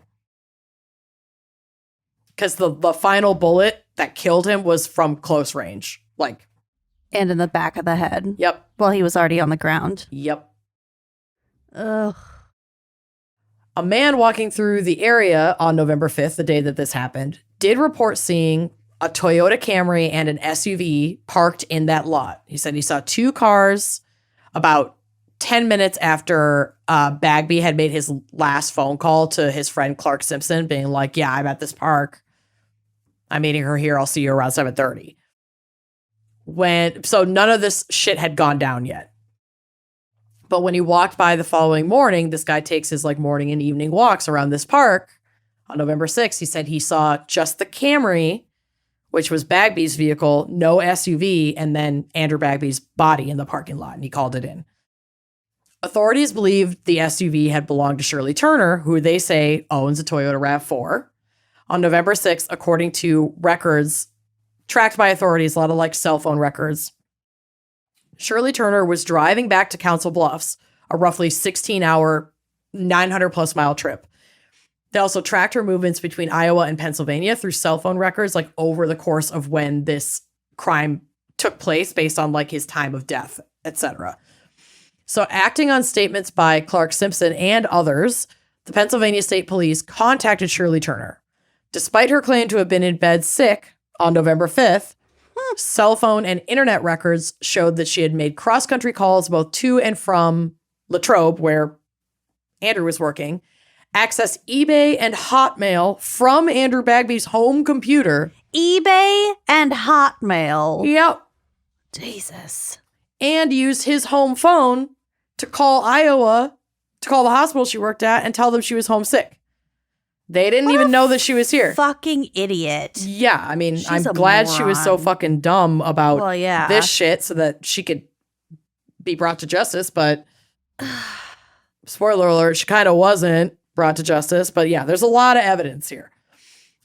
Because the final bullet that killed him was from close range. And in the back of the head. Yep. While he was already on the ground. Yep. Ugh. A man walking through the area on November 5th, the day that this happened, did report seeing a Toyota Camry and an SUV parked in that lot. He said he saw 2 cars about 10 minutes after Bagby had made his last phone call to his friend Clark Simpson, being like, yeah, I'm at this park. I'm meeting her here. I'll see you around 7:30. So none of this shit had gone down yet. But when he walked by the following morning, this guy takes his morning and evening walks around this park. On November 6th, he said he saw just the Camry, which was Bagby's vehicle, no SUV, and then Andrew Bagby's body in the parking lot, and he called it in. Authorities believed the SUV had belonged to Shirley Turner, who they say owns a Toyota RAV4. On November 6th, according to records tracked by authorities, a lot of like cell phone records, Shirley Turner was driving back to Council Bluffs, a roughly 16-hour, 900-plus mile trip. They also tracked her movements between Iowa and Pennsylvania through cell phone records, like over the course of when this crime took place based on like his time of death, etc. So acting on statements by Clark Simpson and others, the Pennsylvania State Police contacted Shirley Turner. Despite her claim to have been in bed sick on November 5th, cell phone and internet records showed that she had made cross-country calls both to and from Latrobe, where Andrew was working, accessed eBay and Hotmail from Andrew Bagby's home computer. eBay and Hotmail. Yep. Jesus. And used his home phone to call Iowa, to call the hospital she worked at and tell them she was homesick. They didn't even know that she was here. Fucking idiot. Yeah, I mean, She's I'm a glad she was so moron. fucking dumb about this shit so that she could be brought to justice, but spoiler alert, she kind of wasn't brought to justice. But yeah, there's a lot of evidence here.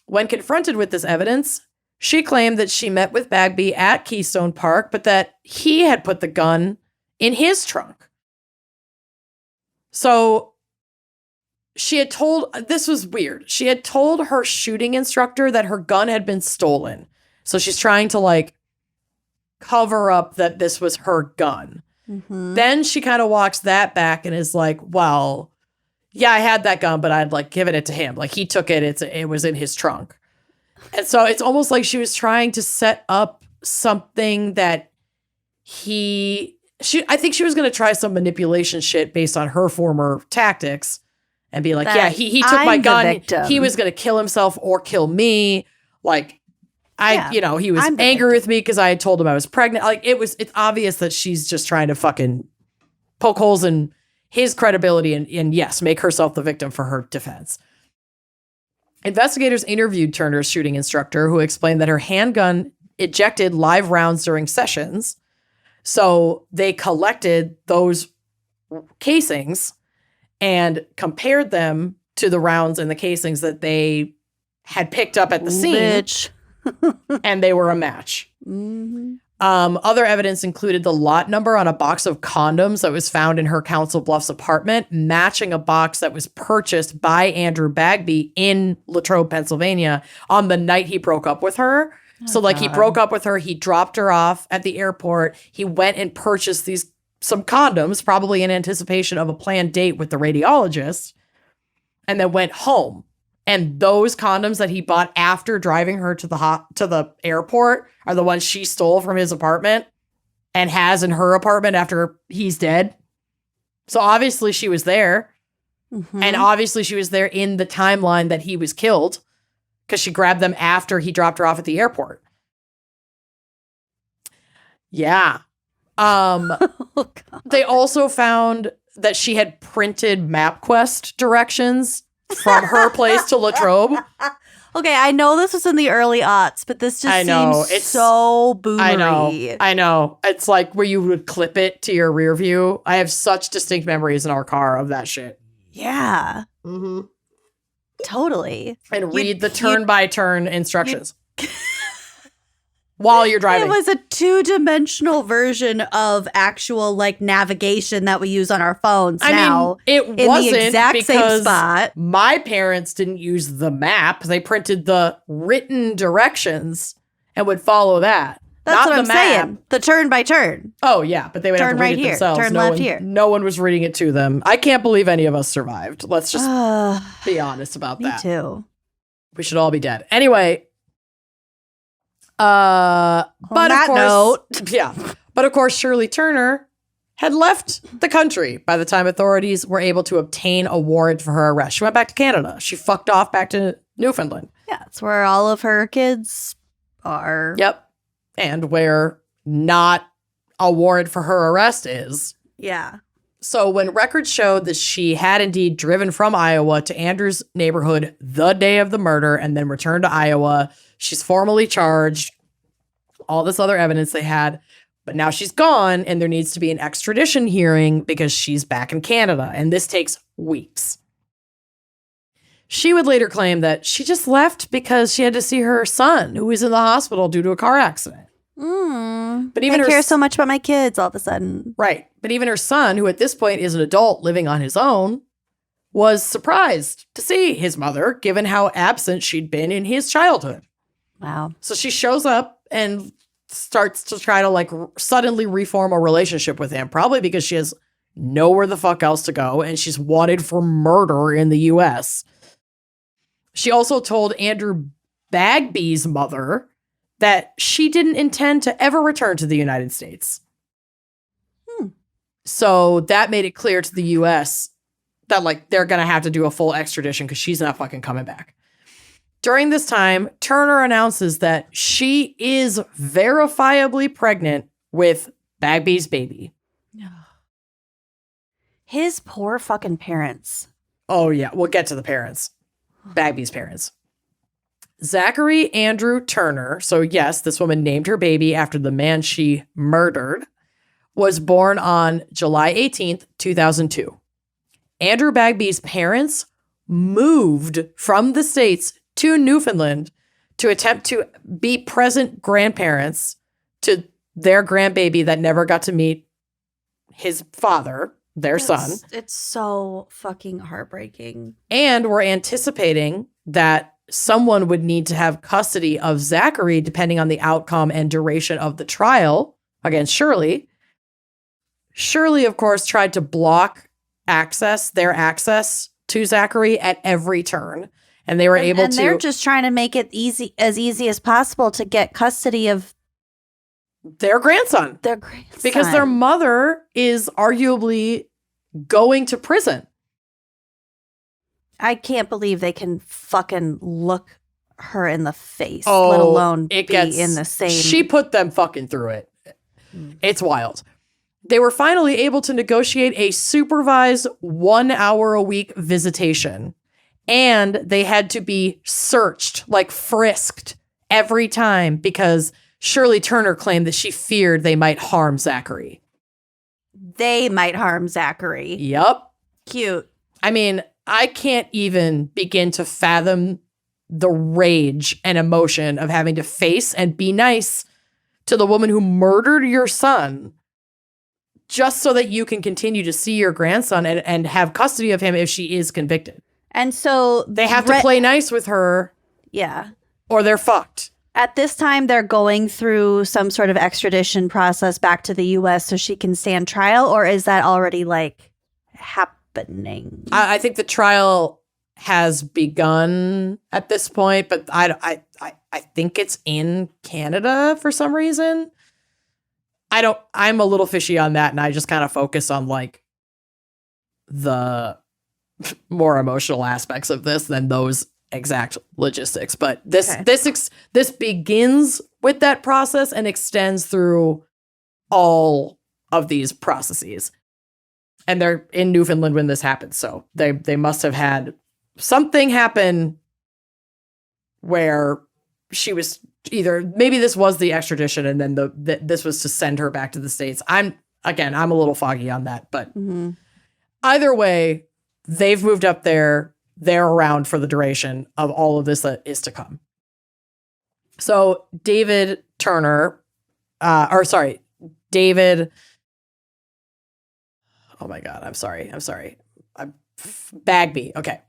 When confronted with this evidence, she claimed that she met with Bagby at Keystone Park, but that he had put the gun in his trunk. So she had told, this was weird. She had told her shooting instructor that her gun had been stolen. So she's trying to like cover up that this was her gun. Mm-hmm. Then she kind of walks that back and is like, well, yeah, I had that gun, but I'd like given it to him. Like he took it. It was in his trunk. And so it's almost like she was trying to set up something that I think she was going to try some manipulation shit based on her former tactics and be like, yeah, he took my gun. He was going to kill himself or kill me. Like he was angry with me because I had told him I was pregnant. Like it's obvious that she's just trying to fucking poke holes in his credibility and yes, make herself the victim for her defense. Investigators interviewed Turner's shooting instructor, who explained that her handgun ejected live rounds during sessions. So they collected those casings and compared them to the rounds in the casings that they had picked up at the scene. And they were a match. Mm-hmm. Other evidence included the lot number on a box of condoms that was found in her Council Bluffs apartment, matching a box that was purchased by Andrew Bagby in Latrobe, Pennsylvania, on the night he broke up with her. He broke up with her, he dropped her off at the airport, he went and purchased some condoms, probably in anticipation of a planned date with the radiologist, and then went home. And those condoms that he bought after driving her to the airport are the ones she stole from his apartment and has in her apartment after he's dead. So obviously she was there. Mm-hmm. And obviously she was there in the timeline that he was killed because she grabbed them after he dropped her off at the airport. Yeah. They also found that she had printed MapQuest directions from her place to Latrobe. Okay, I know this was in the early aughts, but this just seems so boomery. I know. It's like where you would clip it to your rear view. I have such distinct memories in our car of that shit. Yeah. Mm-hmm. Totally. And read the turn-by-turn instructions. While you're driving. It was a 2-dimensional version of actual like navigation that we use on our phones now. It wasn't the exact because same spot. My parents didn't use the map. They printed the written directions and would follow that. That's not what the I'm map. saying. The turn by turn. Oh, yeah, but they would have to read right it here. themselves. Turn left here. No one was reading it to them. I can't believe any of us survived. Let's just be honest about that. Me too. We should all be dead. Anyway. But of course, Shirley Turner had left the country by the time authorities were able to obtain a warrant for her arrest. She went back to Canada. She fucked off back to Newfoundland. Yeah, that's where all of her kids are. Yep. And where not a warrant for her arrest is. Yeah. So when records showed that she had indeed driven from Iowa to Andrew's neighborhood the day of the murder and then returned to Iowa, she's formally charged. All this other evidence they had. But now she's gone, and there needs to be an extradition hearing because she's back in Canada, and this takes weeks. She would later claim that she just left because she had to see her son, who was in the hospital due to a car accident. But even I her care so much about my kids all of a sudden. Right. But even her son, who at this point is an adult living on his own, was surprised to see his mother, given how absent she'd been in his childhood. Wow. So she shows up and starts to try to like suddenly reform a relationship with him, probably because she has nowhere the fuck else to go and she's wanted for murder in the US. She also told Andrew Bagby's mother that she didn't intend to ever return to the United States. So that made it clear to the US that like they're going to have to do a full extradition because she's not fucking coming back. During this time, Turner announces that she is verifiably pregnant with Bagby's baby. His poor fucking parents. Oh, yeah. We'll get to the parents. Bagby's parents. Zachary Andrew Turner, so yes, this woman named her baby after the man she murdered, was born on July 18th, 2002. Andrew Bagby's parents moved from the States to Newfoundland to attempt to be present grandparents to their grandbaby that never got to meet his father, their son. It's so fucking heartbreaking. And we're anticipating that someone would need to have custody of Zachary depending on the outcome and duration of the trial against Shirley. Shirley, of course, tried to block their access to Zachary at every turn. And they were able to. And they're just trying to make it easy as possible to get custody of their grandson. Because their mother is arguably going to prison. I can't believe they can fucking look her in the face, let alone be in the same. She put them fucking through it. It's wild. They were finally able to negotiate a supervised 1 hour a week visitation. And they had to be searched, like frisked every time because Shirley Turner claimed that she feared they might harm Zachary. They might harm Zachary. Yep. Cute. I mean, I can't even begin to fathom the rage and emotion of having to face and be nice to the woman who murdered your son just so that you can continue to see your grandson and have custody of him if she is convicted. And so they have to play nice with her. Yeah. Or they're fucked. At this time, they're going through some sort of extradition process back to the U.S. so she can stand trial, or is that already like happening? I think the trial has begun at this point, but I think it's in Canada for some reason. I'm a little fishy on that, and I just kind of focus on like the more emotional aspects of this than those exact logistics. But this begins with that process and extends through all of these processes. And they're in Newfoundland when this happens. So they must have had something happen where she was maybe this was the extradition and then this was to send her back to the States. I'm a little foggy on that, but either way, they've moved up there. They're around for the duration of all of this that is to come. So David Turner, David. Oh my God, I'm sorry. Bagby. Okay.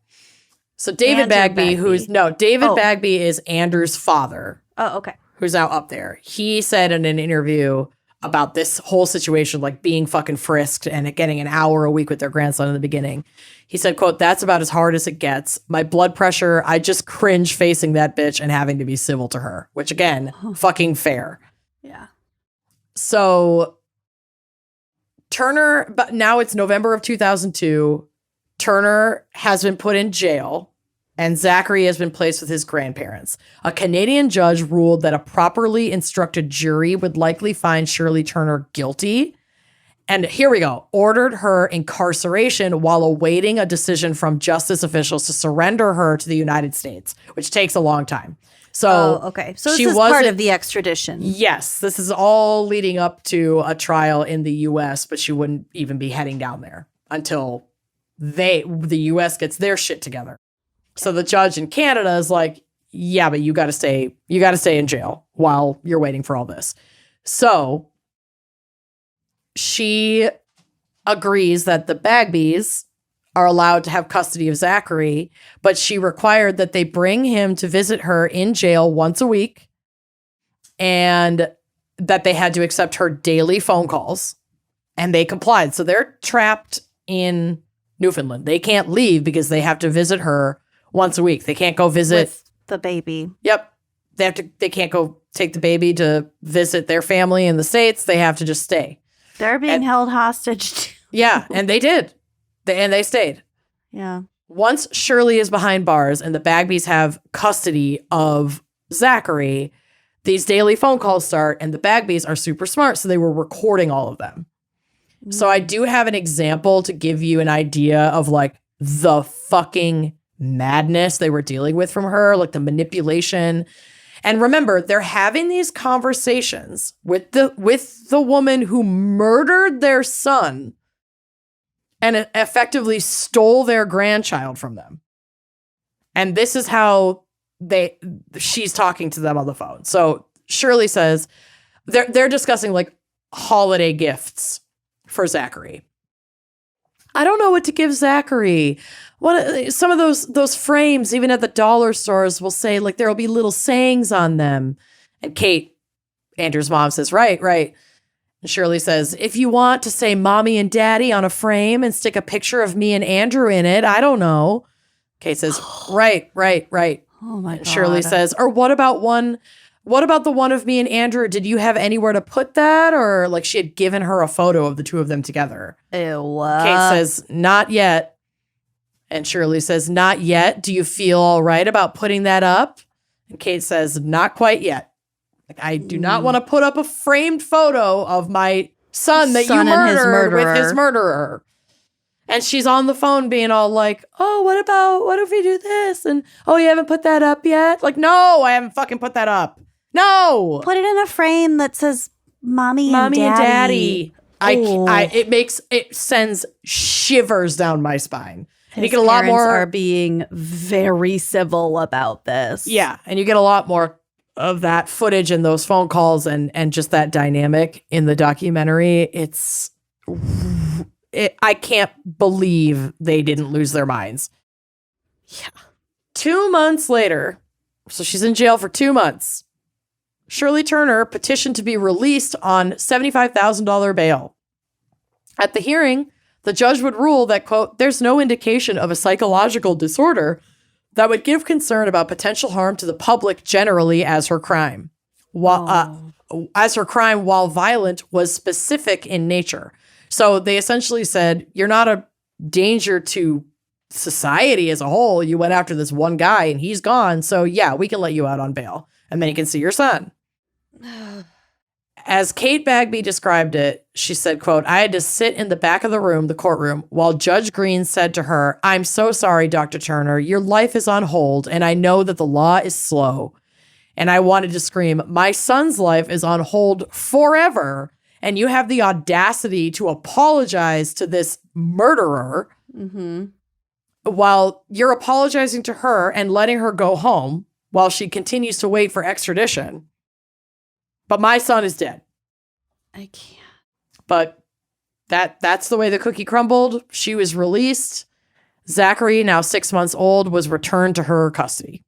So David Bagby, Bagby is Andrew's father. Oh, okay. Who's now up there. He said in an interview about this whole situation, like being fucking frisked and getting an hour a week with their grandson in the beginning. He said, quote, "That's about as hard as it gets. My blood pressure, I just cringe facing that bitch and having to be civil to her," which again, fucking fair. Yeah. So Turner, but now it's November of 2002. Turner has been put in jail and Zachary has been placed with his grandparents. A Canadian judge ruled that a properly instructed jury would likely find Shirley Turner guilty. And here we go, ordered her incarceration while awaiting a decision from justice officials to surrender her to the United States, which takes a long time. So okay. So she this is part wasn't- of the extradition. Yes, this is all leading up to a trial in the U.S., but she wouldn't even be heading down there until the U.S. gets their shit together. So the judge in Canada is like, yeah, but you got to stay in jail while you're waiting for all this. So she agrees that the Bagbies are allowed to have custody of Zachary, but she required that they bring him to visit her in jail once a week and that they had to accept her daily phone calls, and they complied. So they're trapped in Newfoundland. They can't leave because they have to visit her once a week. They can't go visit With the baby. Yep. They can't go take the baby to visit their family in the States. They have to just stay. They're being held hostage too. Yeah, and they did. They stayed. Yeah. Once Shirley is behind bars and the Bagbies have custody of Zachary, these daily phone calls start, and the Bagbies are super smart, so they were recording all of them. So I do have an example to give you an idea of like the fucking madness they were dealing with from her, like the manipulation. And remember, they're having these conversations with the woman who murdered their son and effectively stole their grandchild from them. And this is how she's talking to them on the phone. So Shirley says they're discussing like holiday gifts for Zachary. I don't know what to give Zachary. Some of those frames, even at the dollar stores, will say like there'll be little sayings on them. And Kate, Andrew's mom, says, right. And Shirley says, if you want to say mommy and daddy on a frame and stick a picture of me and Andrew in it, I don't know. Kate says, right. Oh my God. Shirley says, or what about the one of me and Andrew? Did you have anywhere to put that? Or like she had given her a photo of the two of them together. Ew. Kate says, not yet. And Shirley says, not yet. Do you feel all right about putting that up? And Kate says, not quite yet. Like, I do not want to put up a framed photo of my son that you murdered with his murderer. And she's on the phone being all like, oh, what if we do this? And, oh, you haven't put that up yet? Like, no, I haven't fucking put that up. No. Put it in a frame that says mommy and daddy. It sends shivers down my spine. And you get a lot more are being very civil about this. Yeah, and you get a lot more of that footage and those phone calls and just that dynamic in the documentary. I can't believe they didn't lose their minds. Yeah. 2 months later, so she's in jail for 2 months. Shirley Turner petitioned to be released on $75,000 bail. At the hearing, the judge would rule that, quote, there's no indication of a psychological disorder that would give concern about potential harm to the public generally as her crime. While violent, was specific in nature. So they essentially said, you're not a danger to society as a whole. You went after this one guy and he's gone. So yeah, we can let you out on bail. And then you can see your son. As Kate Bagby described it, she said, quote, I had to sit in the back of the courtroom, while Judge Green said to her, I'm so sorry, Dr. Turner, your life is on hold, and I know that the law is slow. And I wanted to scream, my son's life is on hold forever, and you have the audacity to apologize to this murderer while you're apologizing to her and letting her go home while she continues to wait for extradition. But my son is dead. I can't. But that's the way the cookie crumbled. She was released. Zachary, now 6 months old, was returned to her custody.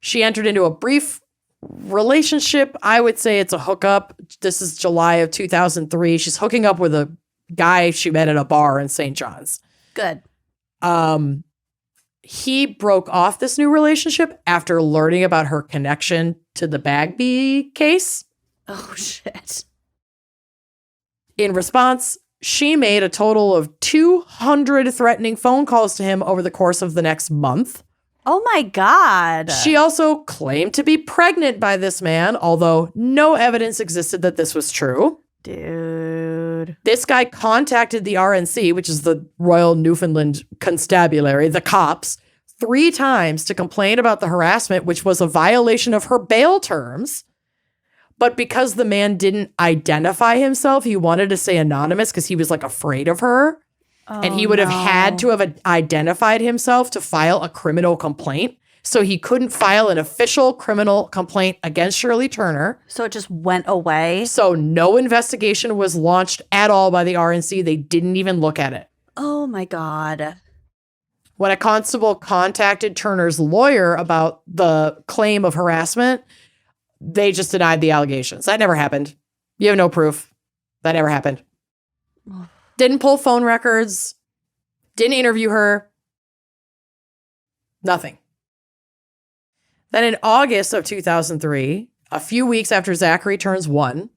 She entered into a brief relationship. I would say it's a hookup. This is July of 2003. She's hooking up with a guy she met at a bar in St. John's. Good. He broke off this new relationship after learning about her connection to the Bagby case. Oh, shit. In response, she made a total of 200 threatening phone calls to him over the course of the next month. Oh, my God. She also claimed to be pregnant by this man, although no evidence existed that this was true. Dude. This guy contacted the RNC, which is the Royal Newfoundland Constabulary, the cops, 3 times to complain about the harassment, which was a violation of her bail terms. But because the man didn't identify himself, he wanted to stay anonymous because he was like afraid of her. And he would have had to have identified himself to file a criminal complaint. So he couldn't file an official criminal complaint against Shirley Turner. So it just went away? So no investigation was launched at all by the RNC. They didn't even look at it. Oh my God. When a constable contacted Turner's lawyer about the claim of harassment, they just denied the allegations. That never happened. You have no proof. That never happened. Didn't pull phone records. Didn't interview her. Nothing. Then in August of 2003, a few weeks after Zachary turns 1,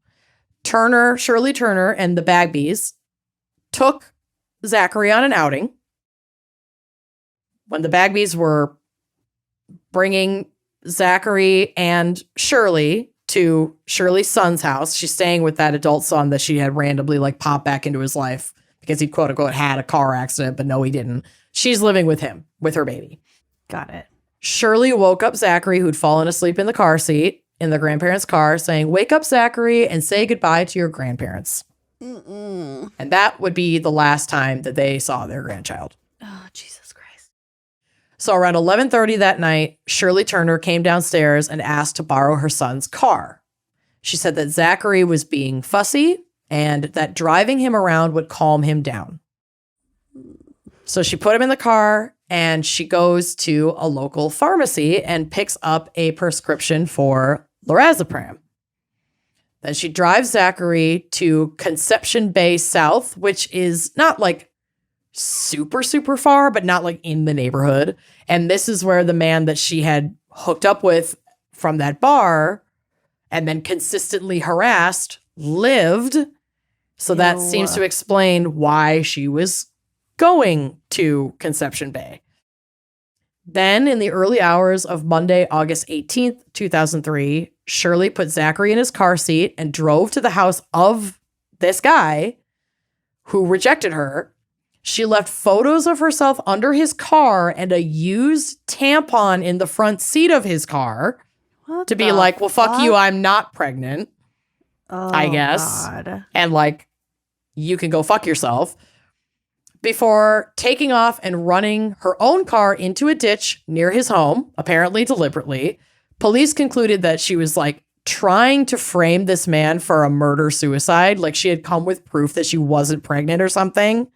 Shirley Turner and the Bagbys took Zachary on an outing. When the Bagbys were bringing Zachary and Shirley to Shirley's son's house, she's staying with that adult son that she had randomly like popped back into his life because he quote unquote had a car accident, but no, he didn't. She's living with him, with her baby. Got it. Shirley woke up Zachary, who'd fallen asleep in the car seat in the grandparents' car, saying, "Wake up, Zachary, and say goodbye to your grandparents." And that would be the last time that they saw their grandchild. Oh, Jesus Christ. So around 11:30 that night, Shirley Turner came downstairs and asked to borrow her son's car. She said that Zachary was being fussy and that driving him around would calm him down. So she put him in the car and she goes to a local pharmacy and picks up a prescription for lorazepam. Then she drives Zachary to Conception Bay South, which is not like super, super far, but not like in the neighborhood. And this is where the man that she had hooked up with from that bar and then consistently harassed lived. So that seems to explain why she was going to Conception Bay. Then, in the early hours of Monday, August 18th, 2003, Shirley put Zachary in his car seat and drove to the house of this guy who rejected her. She left photos of herself under his car and a used tampon in the front seat of his car to be like, well, fuck you, I'm not pregnant, I guess. God. And like, you can go fuck yourself. Before taking off and running her own car into a ditch near his home, apparently deliberately. Police concluded that she was like trying to frame this man for a murder-suicide. Like she had come with proof that she wasn't pregnant or something.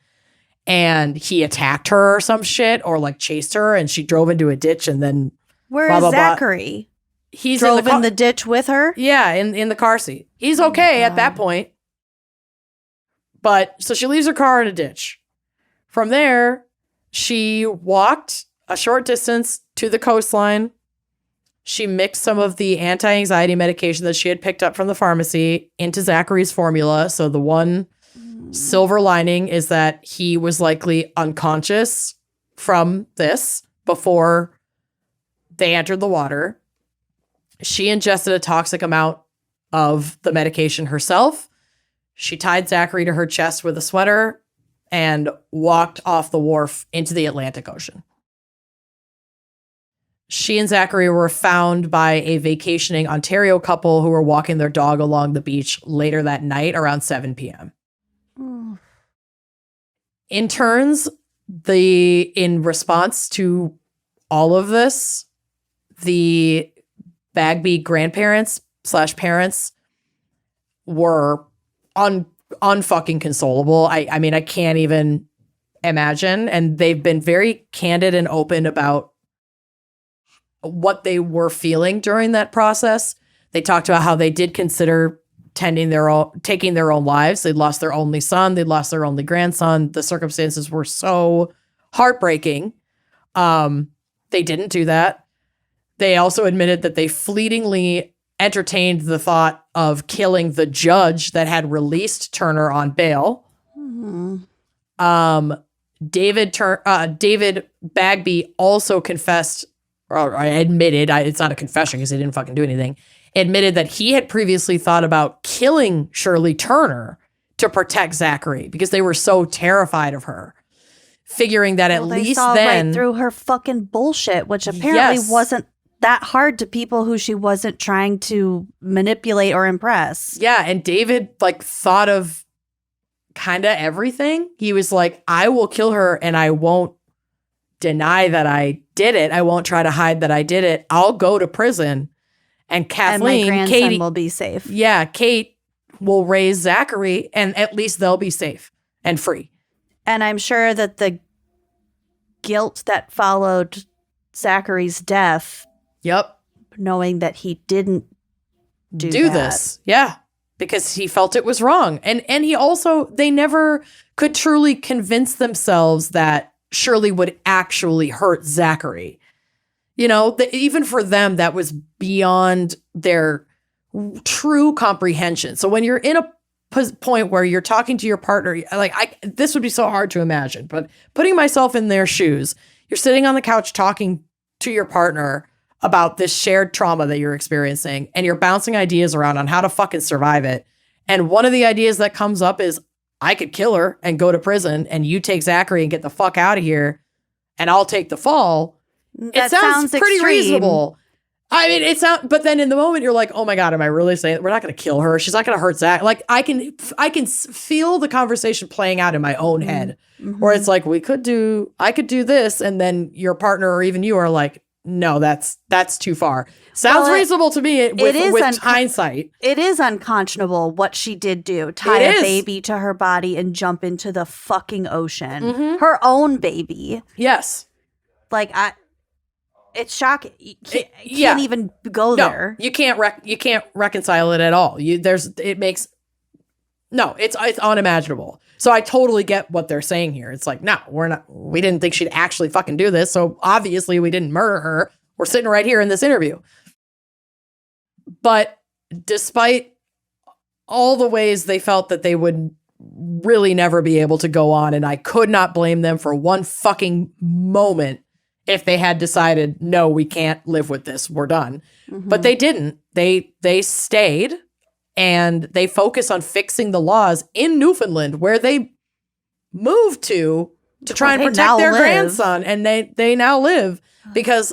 And he attacked her or some shit or like chased her and she drove into a ditch and then Where is Zachary? He's drove in the ditch with her? Yeah, in the car seat. He's okay at that point. But so she leaves her car in a ditch. From there, she walked a short distance to the coastline. She mixed some of the anti-anxiety medication that she had picked up from the pharmacy into Zachary's formula. So the one silver lining is that he was likely unconscious from this before they entered the water. She ingested a toxic amount of the medication herself. She tied Zachary to her chest with a sweater and walked off the wharf into the Atlantic Ocean. She and Zachary were found by a vacationing Ontario couple who were walking their dog along the beach later that night around 7 p.m. In response to all of this, the Bagby grandparents / parents were unfucking consolable. I mean, I can't even imagine. And they've been very candid and open about what they were feeling during that process. They talked about how they did consider taking their own lives. They'd lost their only son. They'd lost their only grandson. The circumstances were so heartbreaking. They didn't do that. They also admitted that they fleetingly entertained the thought of killing the judge that had released Turner on bail. David Bagby also confessed, or admitted, it's not a confession because he didn't fucking do anything, admitted that he had previously thought about killing Shirley Turner to protect Zachary because they were so terrified of her. figuring that at they least saw then right through her fucking bullshit, which apparently Yes. wasn't that hard to people who she wasn't trying to manipulate or impress. Yeah, and David like thought of kind of everything. He was like, I will kill her and I won't deny that I did it. I won't try to hide that I did it. I'll go to prison. And Kathleen, and my grandson Katie, will be safe. Yeah, Kate will raise Zachary and at least they'll be safe and free. And I'm sure that the guilt that followed Zachary's death, Yep. knowing that he didn't do that. this. Yeah. Because he felt it was wrong. And he also, they never could truly convince themselves that Shirley would actually hurt Zachary. You know, even for them, that was beyond their true comprehension. So when you're in a point where you're talking to your partner, like this would be so hard to imagine, but putting myself in their shoes, you're sitting on the couch talking to your partner about this shared trauma that you're experiencing, and you're bouncing ideas around on how to fucking survive it. And one of the ideas that comes up is, I could kill her and go to prison, and you take Zachary and get the fuck out of here, and I'll take the fall. That it sounds pretty extreme. reasonable. I mean, it sounds, but then in the moment you're like, oh my God, am I really saying we're not going to kill her? She's not going to hurt Zach. Like I can feel the conversation playing out in my own head, where it's like, I could do this. And then your partner or even you are like, no, that's too far. Sounds reasonable to me with hindsight. It is unconscionable what she did do. Tie a baby to her body and jump into the fucking ocean. Her own baby. Yes. Like, it's shocking. You can't even go there. You can't reconcile it at all. It's unimaginable. So I totally get what they're saying here. It's like, no, we didn't think she'd actually fucking do this. So obviously we didn't murder her. We're sitting right here in this interview. But despite all the ways they felt that they would really never be able to go on, and I could not blame them for one fucking moment if they had decided, no, we can't live with this, we're done. But they didn't. They stayed, and they focused on fixing the laws in Newfoundland, where they moved to try and protect their grandson. And they now live, because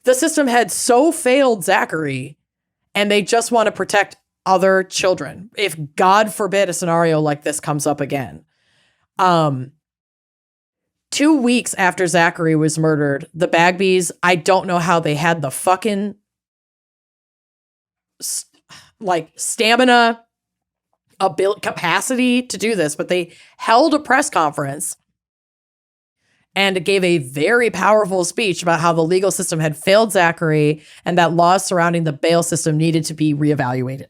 the system had so failed Zachary, and they just want to protect other children. If God forbid a scenario like this comes up again. 2 weeks after Zachary was murdered, the Bagbys, I don't know how they had the fucking stamina, capacity to do this, but they held a press conference and gave a very powerful speech about how the legal system had failed Zachary and that laws surrounding the bail system needed to be reevaluated.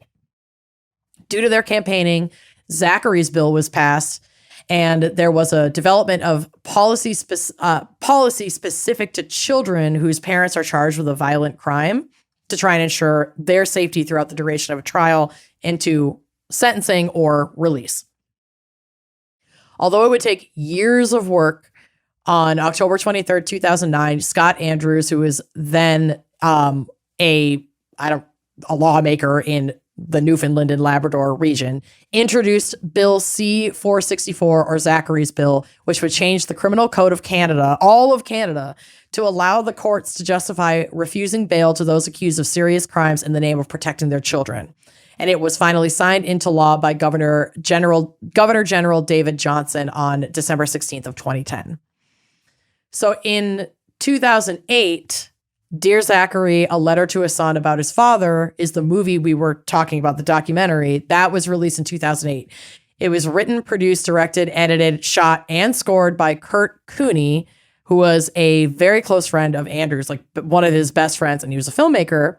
Due to their campaigning, Zachary's bill was passed, and there was a development of policy specific to children whose parents are charged with a violent crime to try and ensure their safety throughout the duration of a trial into sentencing or release. Although it would take years of work, on October 23rd, 2009, Scott Andrews, who was then a lawmaker in the Newfoundland and Labrador region, introduced Bill C-464, or Zachary's Bill, which would change the Criminal Code of Canada, all of Canada, to allow the courts to justify refusing bail to those accused of serious crimes in the name of protecting their children. And it was finally signed into law by Governor General David Johnston on December 16th of 2010. So in 2008, Dear Zachary, A Letter to a Son About His Father is the movie we were talking about, the documentary. That was released in 2008. It was written, produced, directed, edited, shot, and scored by Kurt Cooney, who was a very close friend of Andrews, like one of his best friends, and he was a filmmaker.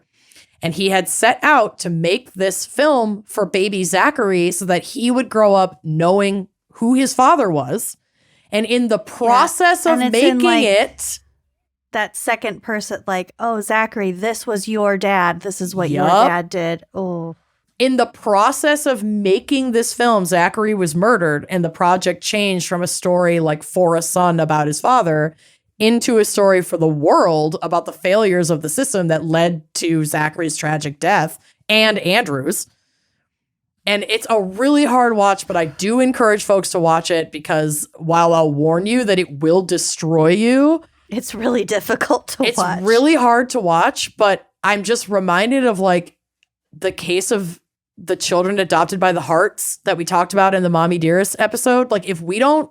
And he had set out to make this film for baby Zachary so that he would grow up knowing who his father was. And in the process of making it, that second person, like, oh, Zachary, this was your dad. This is what your dad did. Oh. In the process of making this film, Zachary was murdered, and the project changed from a story like for a son about his father into a story for the world about the failures of the system that led to Zachary's tragic death and Andrews. And it's a really hard watch, but I do encourage folks to watch it because while I'll warn you that it will destroy you, It's really difficult to watch. it's really hard to watch, but I'm just reminded of like the case of the children adopted by the Hearts that we talked about in the Mommy Dearest episode. Like if we don't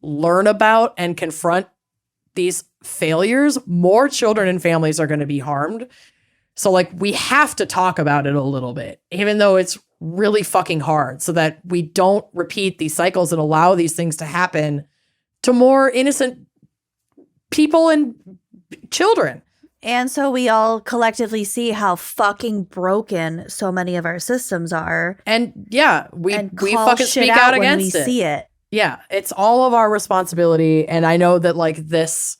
learn about and confront these failures, more children and families are going to be harmed. So like we have to talk about it a little bit, even though it's really fucking hard, so that we don't repeat these cycles and allow these things to happen to more innocent people and children. And so we all collectively see how fucking broken so many of our systems are. And yeah, we call fucking shit speak out when against we it. see it. Yeah, it's all of our responsibility. And I know that like this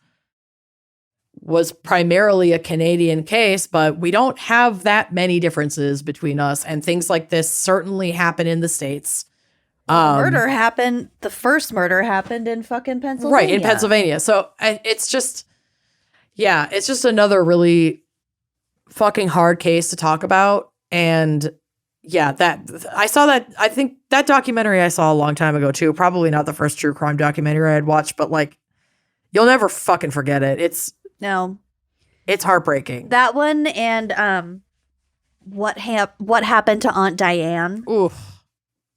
was primarily a Canadian case, but we don't have that many differences between us. And things like this certainly happen in the States. Murder happened. The first murder happened in fucking Pennsylvania. Right, in Pennsylvania. So it's just, yeah, it's just another really fucking hard case to talk about. And yeah, I saw that. I think that documentary I saw a long time ago too. Probably not the first true crime documentary I had watched, but like, you'll never fucking forget it. It's heartbreaking. That one and what happened to Aunt Diane. Oof,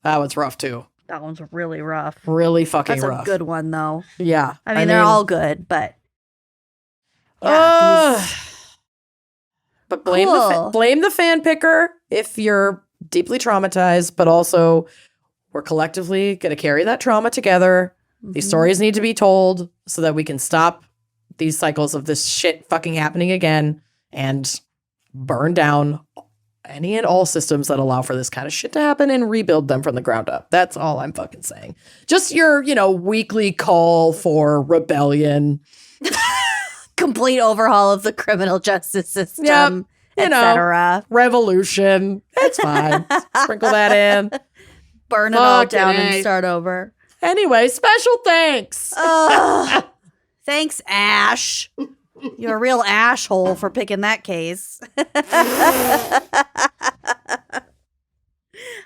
that one's rough too. That one's really rough. Really fucking That's rough. a good one though. Yeah, I mean they're all good, but but blame Cool. blame the fan picker if you're deeply traumatized, but also we're collectively going to carry that trauma together. These stories need to be told so that we can stop these cycles of this shit fucking happening again and burn down any and all systems that allow for this kind of shit to happen and rebuild them from the ground up. That's all I'm fucking saying. Just your, weekly call for rebellion. complete overhaul of the criminal justice system, Yep. etc. Revolution. It's fine. Sprinkle that in. Burn it all Fucking down A. and start over. Anyway, special thanks. Ugh. Thanks, Ash. You're a real asshole for picking that case.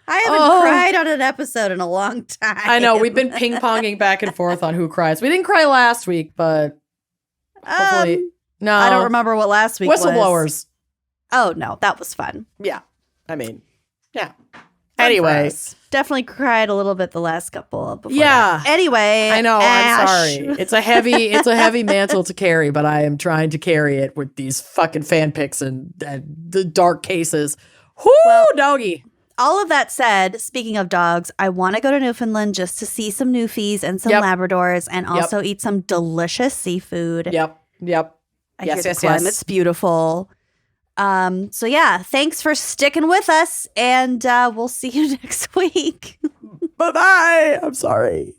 I haven't cried on an episode in a long time. I know. We've been ping-ponging back and forth on who cries. We didn't cry last week, but hopefully. No. I don't remember what last week was. Whistleblowers. Oh, no. That was fun. Yeah. I mean, yeah. Fun Anyway. for us. Definitely cried a little bit the last couple before Yeah. that. Anyway. I know. Ash. I'm sorry. It's a heavy mantle to carry, but I am trying to carry it with these fucking fan pics and the dark cases. Whoo, doggy. All of that said, speaking of dogs, I want to go to Newfoundland just to see some Newfies and some Yep. Labradors and also eat some delicious seafood. Yep. I hear the climate's beautiful. So yeah, thanks for sticking with us, and we'll see you next week. Bye-bye. I'm sorry.